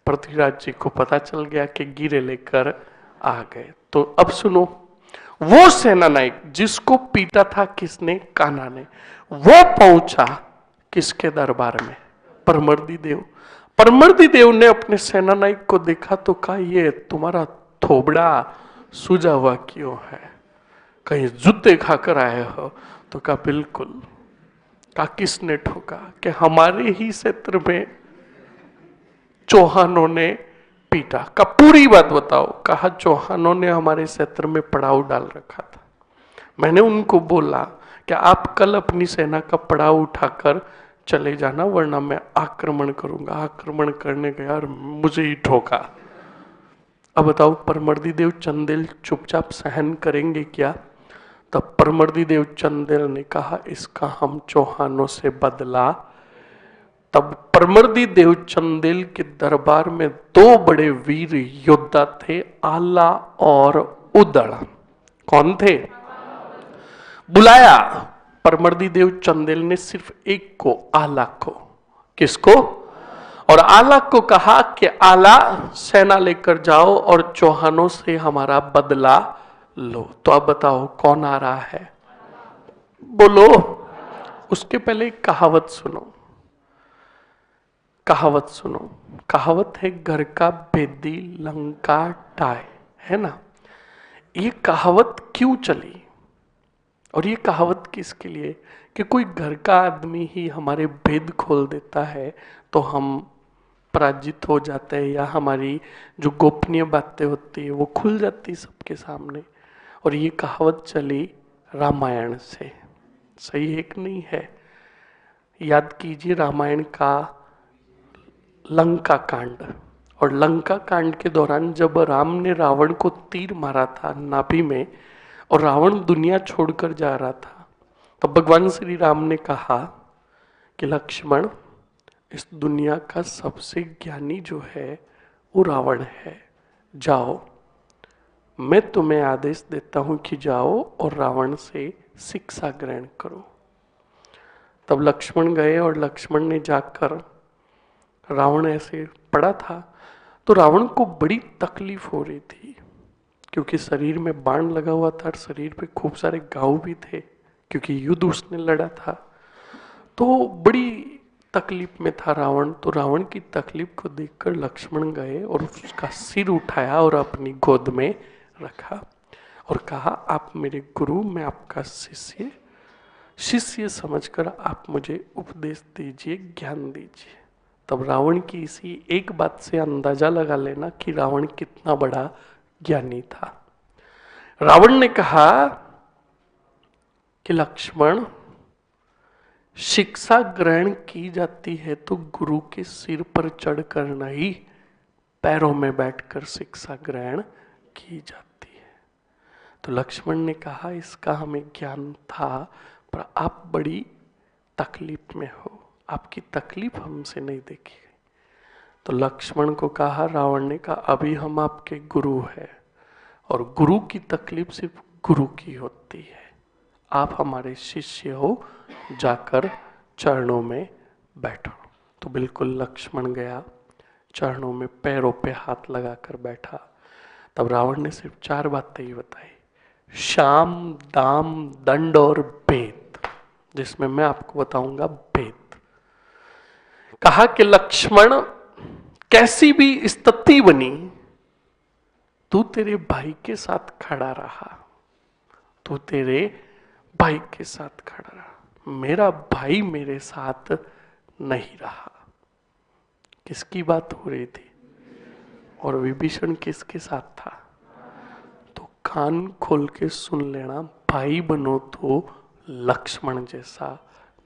पृथ्वीराज जी को पता चल गया कि गिरे लेकर आ गए। तो अब सुनो, वो सेना नायक जिसको पीटा था किसने? कान्हा ने, वो पहुंचा किसके दरबार में? परमर्दी देव। परमर्दी देव ने अपने सेना नायक को देखा तो कहा ये तुम्हारा थोबड़ा सूजा हुआ क्यों है, कहीं जूते खाकर आए हो? तो कहा बिल्कुल। कहा किसने ठोका? कि हमारे ही क्षेत्र में चौहानों ने पीटा। का पूरी बात बताओ? कहा चौहानों ने हमारे क्षेत्र में पड़ाव डाल रखा था। मैंने उनको बोला कि आप कल अपनी सेना का पड़ाव उठाकर चले जाना, वरना मैं आक्रमण करूंगा। आक्रमण करने गया और मुझे ही ठोका। अब बताओ परमर्दी देव चंदेल चुपचाप सहन करेंगे क्या? तब परमर्दी देव चंदेल ने कहा इसका हम चौहानों से बदला। तब परमर्दी देव चंदेल के दरबार में दो बड़े वीर योद्धा थे, आला और उदड़। कौन थे? बुलाया परमर्दी देव चंदेल ने सिर्फ एक को, आला को। किसको? और आला को कहा कि आला सेना लेकर जाओ और चौहानों से हमारा बदला लो। तो अब बताओ कौन आ रहा है? बोलो। उसके पहले एक कहावत सुनो, कहावत सुनो। कहावत है घर का भेदी लंका टाय, है ना? ये कहावत क्यों चली और ये कहावत किसके लिए? कि कोई घर का आदमी ही हमारे भेद खोल देता है तो हम पराजित हो जाते हैं, या हमारी जो गोपनीय बातें होती है वो खुल जाती सबके सामने। और ये कहावत चली रामायण से। सही है कि नहीं है? याद कीजिए रामायण का लंका कांड। और लंका कांड के दौरान जब राम ने रावण को तीर मारा था नाभि में और रावण दुनिया छोड़कर जा रहा था, तब भगवान श्री राम ने कहा कि लक्ष्मण, इस दुनिया का सबसे ज्ञानी जो है वो रावण है। जाओ, मैं तुम्हें आदेश देता हूं कि जाओ और रावण से शिक्षा ग्रहण करो। तब लक्ष्मण गए और लक्ष्मण ने जाकर, रावण ऐसे पड़ा था तो रावण को बड़ी तकलीफ हो रही थी, क्योंकि शरीर में बाण लगा हुआ था और शरीर पे खूब सारे घाव भी थे, क्योंकि युद्ध उसने लड़ा था। तो बड़ी तकलीफ में था रावण। तो रावण की तकलीफ को देखकर लक्ष्मण गए और उसका सिर उठाया और अपनी गोद में रखा और कहा आप मेरे गुरु, मैं आपका शिष्य, शिष्य समझकर आप मुझे उपदेश दीजिए, ज्ञान दीजिए। तब रावण की इसी एक बात से अंदाजा लगा लेना कि रावण कितना बड़ा ज्ञानी था। रावण ने कहा कि लक्ष्मण, शिक्षा ग्रहण की जाती है तो गुरु के सिर पर चढ़कर नहीं, पैरों में बैठकर शिक्षा ग्रहण की जाती है। तो लक्ष्मण ने कहा इसका हमें ज्ञान था, पर आप बड़ी तकलीफ में हो, आपकी तकलीफ हमसे नहीं देखी गई। तो लक्ष्मण को कहा, रावण ने कहा अभी हम आपके गुरु हैं और गुरु की तकलीफ सिर्फ गुरु की होती है, आप हमारे शिष्य हो, जाकर चरणों में बैठो। तो बिल्कुल लक्ष्मण गया, चरणों में पैरों पे हाथ लगाकर बैठा। तब रावण ने सिर्फ 4 बातें ही बताई, शाम, दाम, दंड और भेद, जिसमें मैं आपको बताऊंगा भेद। कहा कि लक्ष्मण, कैसी भी स्थिति बनी तू तेरे भाई के साथ खड़ा रहा, तू तेरे भाई के साथ खड़ा रहा, मेरा भाई मेरे साथ नहीं रहा। किसकी बात हो रही थी? और विभीषण किसके साथ था? तो कान खोल के सुन लेना, भाई बनो तो लक्ष्मण जैसा,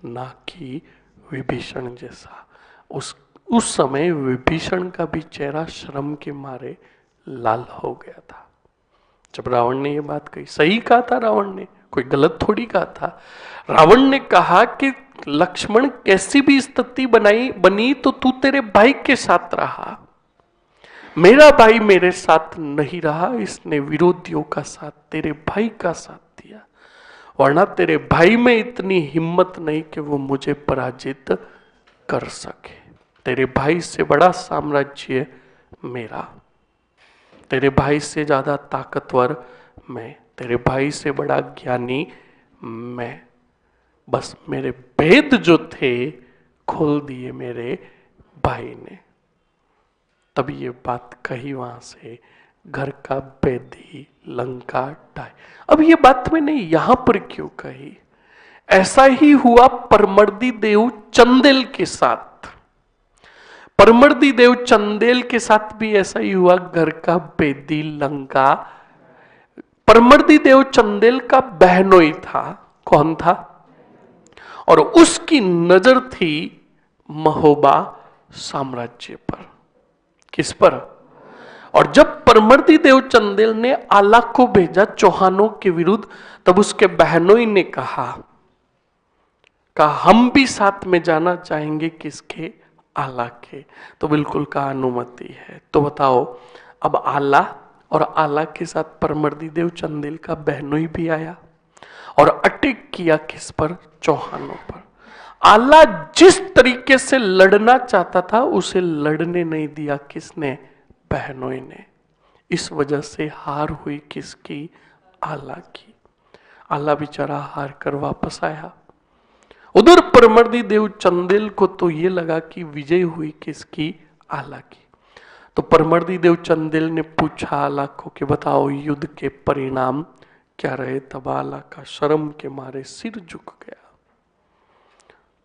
ना कि विभीषण जैसा। उस समय विभीषण का भी चेहरा शर्म के मारे लाल हो गया था जब रावण ने ये बात कही। सही कहा था रावण ने, कोई गलत थोड़ी कहा था। रावण ने कहा कि लक्ष्मण, कैसी भी स्थिति बनी तो तू तेरे भाई के साथ रहा, मेरा भाई मेरे साथ नहीं रहा, इसने विरोधियों का साथ, तेरे भाई का साथ दिया, वरना तेरे भाई में इतनी हिम्मत नहीं कि वो मुझे पराजित कर सके। तेरे भाई से बड़ा साम्राज्य मेरा, तेरे भाई से ज्यादा ताकतवर मैं, तेरे भाई से बड़ा ज्ञानी मैं, बस मेरे भेद जो थे खोल दिए मेरे भाई ने। तभी ये बात कही वहां से घर का बेदी लंका ढाई। अब ये बात मैंने यहां पर क्यों कही? ऐसा ही हुआ परमर्दी देव चंदेल के साथ। परमर्दी देव चंदेल के साथ भी ऐसा ही हुआ, घर का बेदी लंका। परमर्दी देव चंदेल का बहनोई था। कौन था? और उसकी नजर थी महोबा साम्राज्य पर। किस पर? और जब परमर्दी देव चंदेल ने आला को भेजा चौहानों के विरुद्ध, तब उसके बहनोई ने कहा हम भी साथ में जाना चाहेंगे। किसके? आला के। तो बिल्कुल का अनुमति है। तो बताओ, अब आला और आला के साथ परमर्दी देव चंदेल का बहनोई भी आया और अटैक किया किस पर? चौहानों पर। आला जिस तरीके से लड़ना चाहता था उसे लड़ने नहीं दिया। किसने? बहनोई ने। इस वजह से हार हुई किसकी? आला की। आला बेचारा हार कर वापस आया। उधर परमर्दी देव चंदेल को तो ये लगा कि विजय हुई किसकी? आला की। तो परमर्दी देव चंदेल ने पूछा आला को कि बताओ युद्ध के परिणाम क्या रहे? तब आला का शर्म के मारे सिर झुक गया,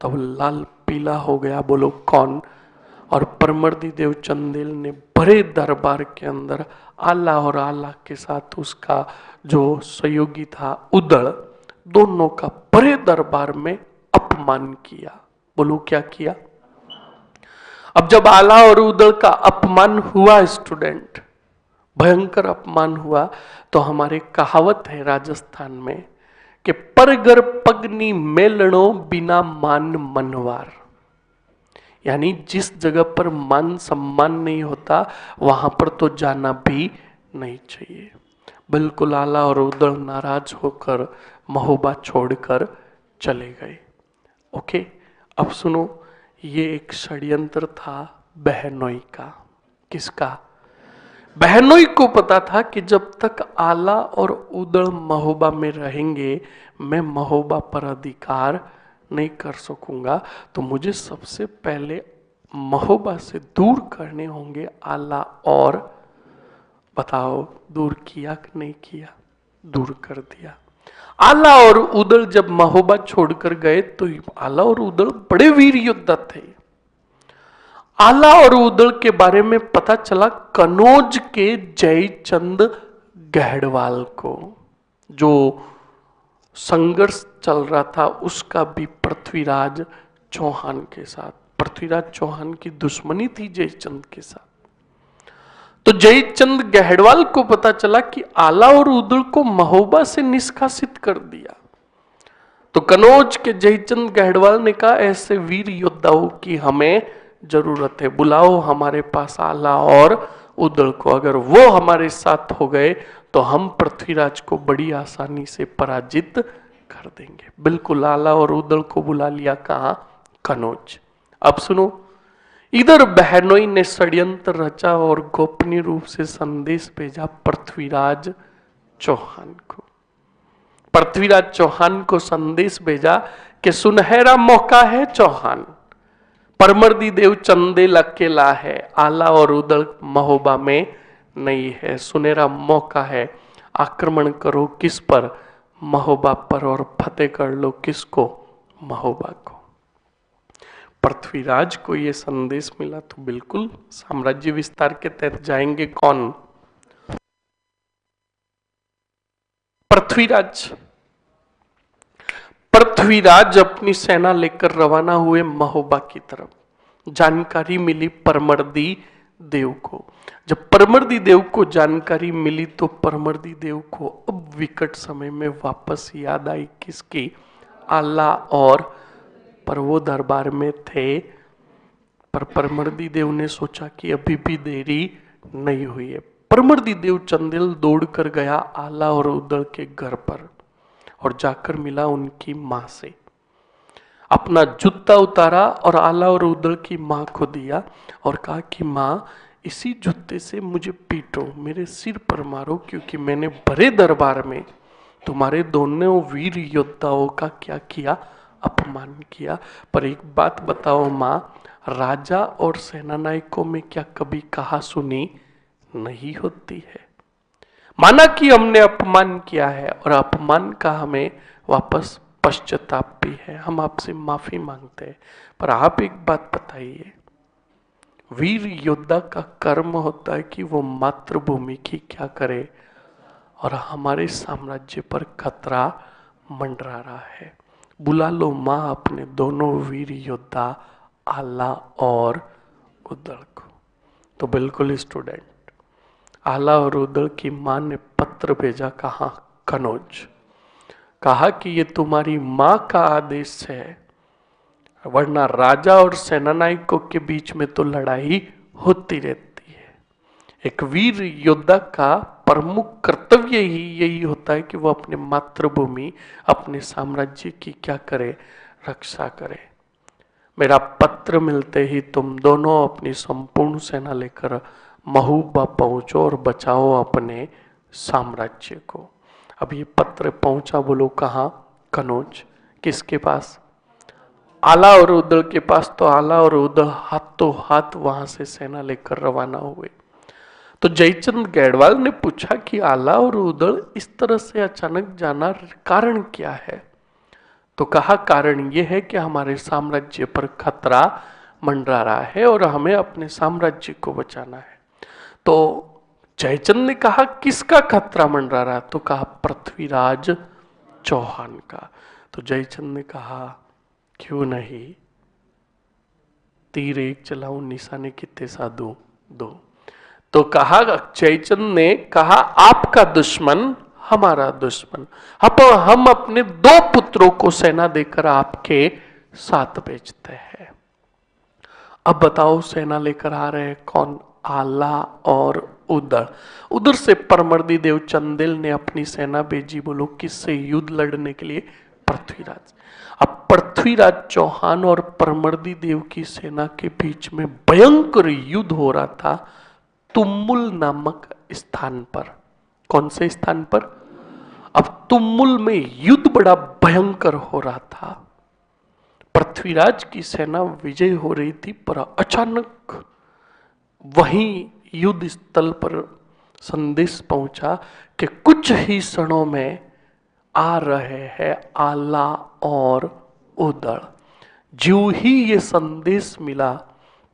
तब लाल पीला हो गया। बोलो कौन? और परमर्दी देव चंदेल ने बड़े दरबार के अंदर आला और आला के साथ उसका जो सहयोगी था उदड़, दोनों का बड़े दरबार में अपमान किया। बोलो क्या किया? अब जब आला और उदड़ का अपमान हुआ स्टूडेंट, भयंकर अपमान हुआ, तो हमारे कहावत है राजस्थान में कि परगर पगनी मेलणो बिना मान मनवार। यानी जिस जगह पर मान सम्मान नहीं होता वहां पर तो जाना भी नहीं चाहिए। बिल्कुल आला और उदड़ नाराज होकर महोबा छोड़कर चले गए। ओके, अब सुनो, ये एक षड्यंत्र था बहनोई का। किसका? बहनोई को पता था कि जब तक आला और उदड़ महोबा में रहेंगे मैं महोबा पर अधिकार नहीं कर सकूंगा, तो मुझे सबसे पहले महोबा से दूर करने होंगे आला और। बताओ दूर किया कि नहीं किया? दूर कर दिया। आला और उदड़ जब महोबा छोड़कर गए तो आला और उदड़ बड़े वीर योद्धा थे। आला और उदड़ के बारे में पता चला कनौज के जयचंद गहड़वाल को। जो संघर्ष चल रहा था उसका भी पृथ्वीराज चौहान के साथ। पृथ्वीराज चौहान की दुश्मनी थी जयचंद के साथ। तो जयचंद गहड़वाल को पता चला कि आला और उदड़ को महोबा से निष्कासित कर दिया। तो कनौज के जयचंद गहड़वाल ने कहा ऐसे वीर योद्धाओं की हमें जरूरत है, बुलाओ हमारे पास आला और उदड़ को। अगर वो हमारे साथ हो गए तो हम पृथ्वीराज को बड़ी आसानी से पराजित कर देंगे। बिल्कुल आला और उदड़ को बुला लिया। कहां? कनौज। अब सुनो, इधर बहनोई ने षड्यंत्र रचा और गोपनीय रूप से संदेश भेजा पृथ्वीराज चौहान को। पृथ्वीराज चौहान को संदेश भेजा कि सुनहरा मौका है चौहान, परमर्दी देव चंदेल अकेला है, आला और उदड़ महोबा में नहीं है, सुनहरा मौका है, आक्रमण करो। किस पर? महोबा पर, और फतेह कर लो किसको? महोबा को। पृथ्वीराज को यह संदेश मिला तो बिल्कुल साम्राज्य विस्तार के तहत जाएंगे कौन? पृथ्वीराज। पृथ्वीराज अपनी सेना लेकर रवाना हुए महोबा की तरफ। जानकारी मिली परमर्दी देव को। जब परमर्दी देव को जानकारी मिली तो परमर्दी देव को अब विकट समय में वापस याद आई किसकी? आला और। पर वो दरबार में थे, पर परमर्दी देव ने सोचा कि अभी भी देरी नहीं हुई है। परमर्दी देव चंदेल दौड़कर गया आला और उदड़ के घर पर और जाकर मिला उनकी मां से। अपना जूता उतारा और आला और उदड़ की मां को दिया और कहा कि मां इसी जूते से मुझे पीटो, मेरे सिर पर मारो, क्योंकि मैंने बड़े दरबार में तुम्हारे दोनों वीर योद्धाओं का क्या किया? अपमान किया। पर एक बात बताओ मां, राजा और सेनानायकों में क्या कभी कहा सुनी नहीं होती है? माना कि हमने अपमान किया है और अपमान का हमें वापस पश्चाताप भी है, हम आपसे माफी मांगते हैं। पर आप एक बात बताइए, वीर योद्धा का कर्म होता है कि वो मातृभूमि की क्या करे, और हमारे साम्राज्य पर खतरा मंडरा रहा है। बुला लो माँ अपने दोनों वीर योद्धा आला और उदल को। तो बिल्कुल स्टूडेंट, आला और उदल की माँ ने पत्र भेजा, कहा कनौज, कहा कि ये तुम्हारी माँ का आदेश है, वरना राजा और सेनानायकों के बीच में तो लड़ाई होती रहती है। एक वीर योद्धा का प्रमुख कर्तव्य ही यही होता है कि वो अपने मातृभूमि, अपने साम्राज्य की क्या करे, रक्षा करे। मेरा पत्र मिलते ही तुम दोनों अपनी संपूर्ण सेना लेकर महोबा पहुंचो और बचाओ अपने साम्राज्य को। अब ये पत्र पहुंचा, बोलो कहाँ? कनौज। किसके पास? आला और उदल के पास। तो आला और उदल हाथों हाथ वहां से सेना लेकर रवाना हुए। तो जयचंद गैडवाल ने पूछा कि आला और उदल इस तरह से अचानक जाना, कारण क्या है? तो कहा कारण यह है कि हमारे साम्राज्य पर खतरा मंडरा रहा है और हमें अपने साम्राज्य को बचाना है। तो जयचंद ने कहा किसका खतरा मंडरा रहा? तो कहा पृथ्वीराज चौहान का। तो जयचंद ने कहा क्यों नहीं, तीर एक चलाऊं निशाने कितने साधु? दो। तो कहा, जयचंद ने कहा आपका दुश्मन हमारा दुश्मन, अब हम अपने दो पुत्रों को सेना देकर आपके साथ भेजते हैं। अब बताओ सेना लेकर आ रहे हैं कौन? आला और उदल। उधर से परमर्दी देव चंदेल ने अपनी सेना भेजी, बोलो किससे युद्ध लड़ने के लिए? पृथ्वीराज। अब पृथ्वीराज चौहान और परमर्दी देव की सेना के बीच में भयंकर युद्ध हो रहा था तुमुल नामक स्थान पर। कौन से स्थान पर? अब तुमुल में युद्ध बड़ा भयंकर हो रहा था। पृथ्वीराज की सेना विजय हो रही थी, पर अचानक वहीं युद्ध स्थल पर संदेश पहुंचा कि कुछ ही क्षणों में आ रहे हैं आला और उदल। ज्यों ही ये संदेश मिला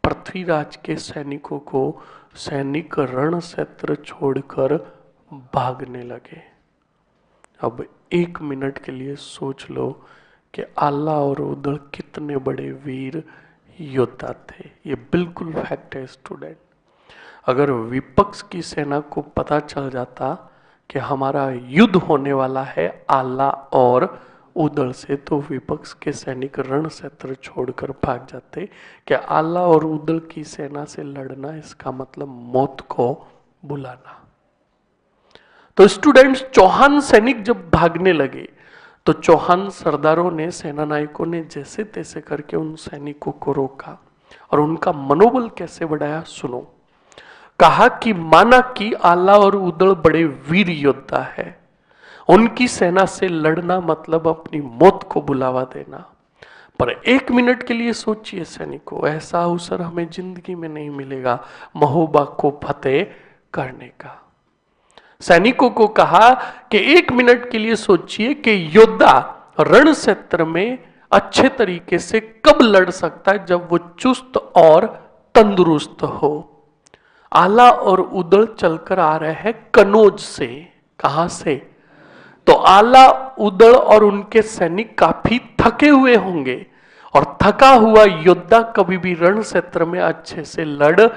पृथ्वीराज के सैनिकों को, सैनिक रण क्षेत्र छोड़कर भागने लगे। अब एक मिनट के लिए सोच लो कि आला और उदल कितने बड़े वीर योद्धा थे। ये बिल्कुल फैक्ट है स्टूडेंट। अगर विपक्ष की सेना को पता चल जाता कि हमारा युद्ध होने वाला है आला और उदल से, तो विपक्ष के सैनिक रण क्षेत्र छोड़कर भाग जाते। कि आला और उदल की सेना से लड़ना इसका मतलब मौत को बुलाना। तो स्टूडेंट्स, चौहान सैनिक जब भागने लगे तो चौहान सरदारों ने, सेना नायकों ने जैसे तैसे करके उन सैनिकों को रोका और उनका मनोबल कैसे बढ़ाया सुनो। कहा कि माना कि आला और उदल बड़े वीर योद्धा है, उनकी सेना से लड़ना मतलब अपनी मौत को बुलावा देना। पर एक मिनट के लिए सोचिए सैनिकों, ऐसा अवसर हमें जिंदगी में नहीं मिलेगा महोबा को फतेह करने का। सैनिकों को कहा कि एक मिनट के लिए सोचिए कि योद्धा रण क्षेत्र में अच्छे तरीके से कब लड़ सकता है? जब वो चुस्त और तंदुरुस्त हो। आला और उदल चलकर आ रहे हैं कनौज से। कहां से? तो आला, उदल और उनके सैनिक काफी थके हुए होंगे, और थका हुआ योद्धा कभी भी रण क्षेत्र में अच्छे से लड़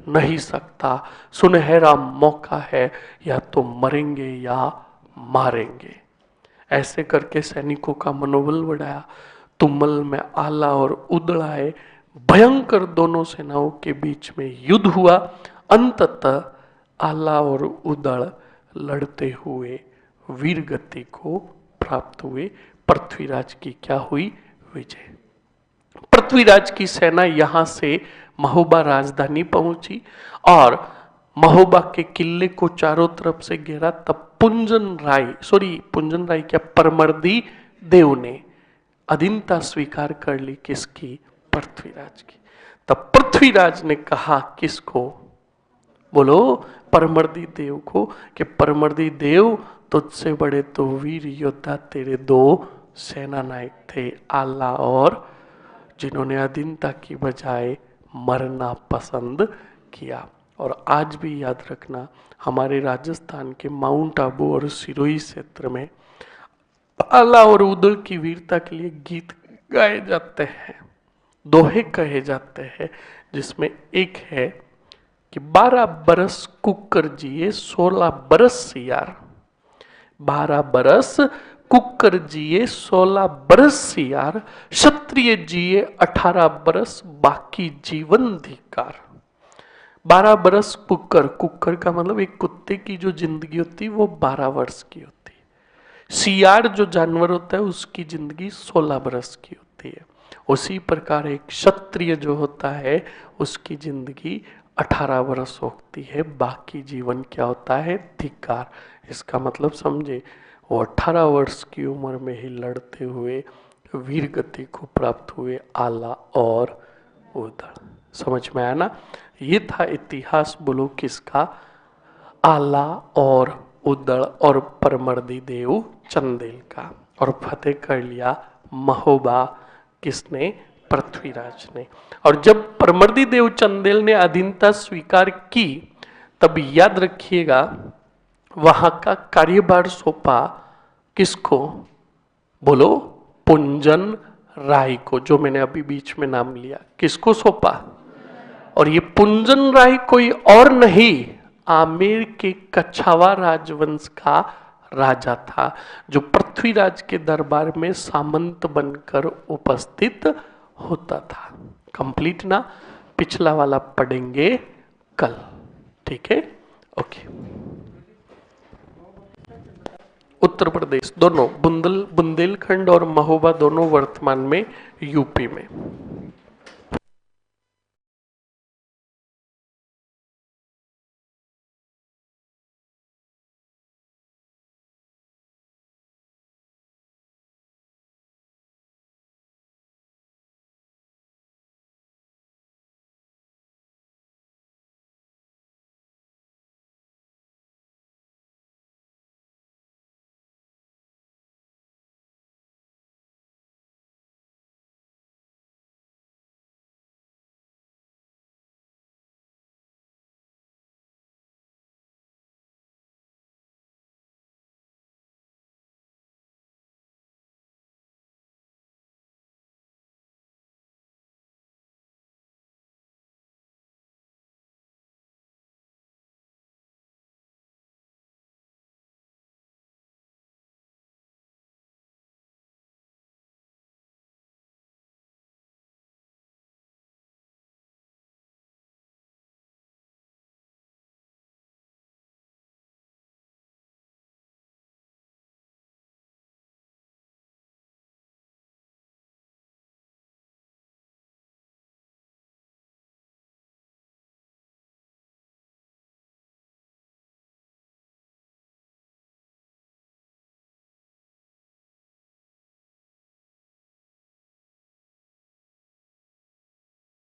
नहीं सकता। सुनहरा मौका है, या तो मरेंगे या मारेंगे। ऐसे करके सैनिकों का मनोबल बढ़ाया। तुमुल में आला और उदल आए, भयंकर दोनों सेनाओं के बीच में युद्ध हुआ। अंततः आला और उदल लड़ते हुए वीर गति को प्राप्त हुए। पृथ्वीराज की क्या हुई? विजय। पृथ्वीराज की सेना यहां से महोबा राजधानी पहुंची और महोबा के किले को चारों तरफ से घेरा। तब पुंजन राय क्या, परमर्दी देव ने अधीनता स्वीकार कर ली। किसकी? पृथ्वीराज की। तब पृथ्वीराज ने कहा किसको? बोलो परमर्दी देव को कि परमर्दी देव तुझसे बड़े तो वीर योद्धा तेरे दो सेना नायक थे, आला और जिन्होंने अधीनता की बजाय मरना पसंद किया। और आज भी याद रखना, हमारे राजस्थान के माउंट आबू और सिरोही क्षेत्र में आला और उदल की वीरता के लिए गीत गाए जाते हैं, दोहे कहे जाते हैं, जिसमें एक है कि 12 बरस कुकर जिए 16 बरस यार, 12 बरस कुकर जिए 16 बरस यार, क्षत्रिय जिए 18 बरस बाकी जीवन धिकार। 12 बरस कुकर, कुकर का मतलब एक कुत्ते की जो जिंदगी होती है वो 12 वर्ष की होती है। सियार जो जानवर होता है उसकी जिंदगी 16 बरस की होती है। उसी प्रकार एक क्षत्रिय जो होता है उसकी जिंदगी 18 वर्ष होती है, बाकी जीवन क्या होता है, धिक्कार। इसका मतलब समझे, वो 18 वर्ष की उम्र में ही लड़ते हुए वीर गति को प्राप्त हुए आला और उदल। समझ में आया ना? ये था इतिहास बोलो किसका, आला और उदल और परमर्दी देव चंदेल का। और फतेह कर लिया महोबा किसने, पृथ्वीराज ने। और जब परमर्दी देव चंदेल ने अधीनता स्वीकार की तब याद रखिएगा वहां का कार्यभार सौंपा किसको, बोलो पुंजन राय को, जो मैंने अभी बीच में नाम लिया। किसको सौंपा? और ये पुंजन राय कोई और नहीं, आमेर के कछावा राजवंश का राजा था, जो पृथ्वीराज के दरबार में सामंत बनकर उपस्थित होता था। कंप्लीट ना, पिछला वाला पढ़ेंगे कल, ठीक है? ओके। उत्तर प्रदेश दोनों, बुंदेलखंड और महोबा दोनों वर्तमान में यूपी में।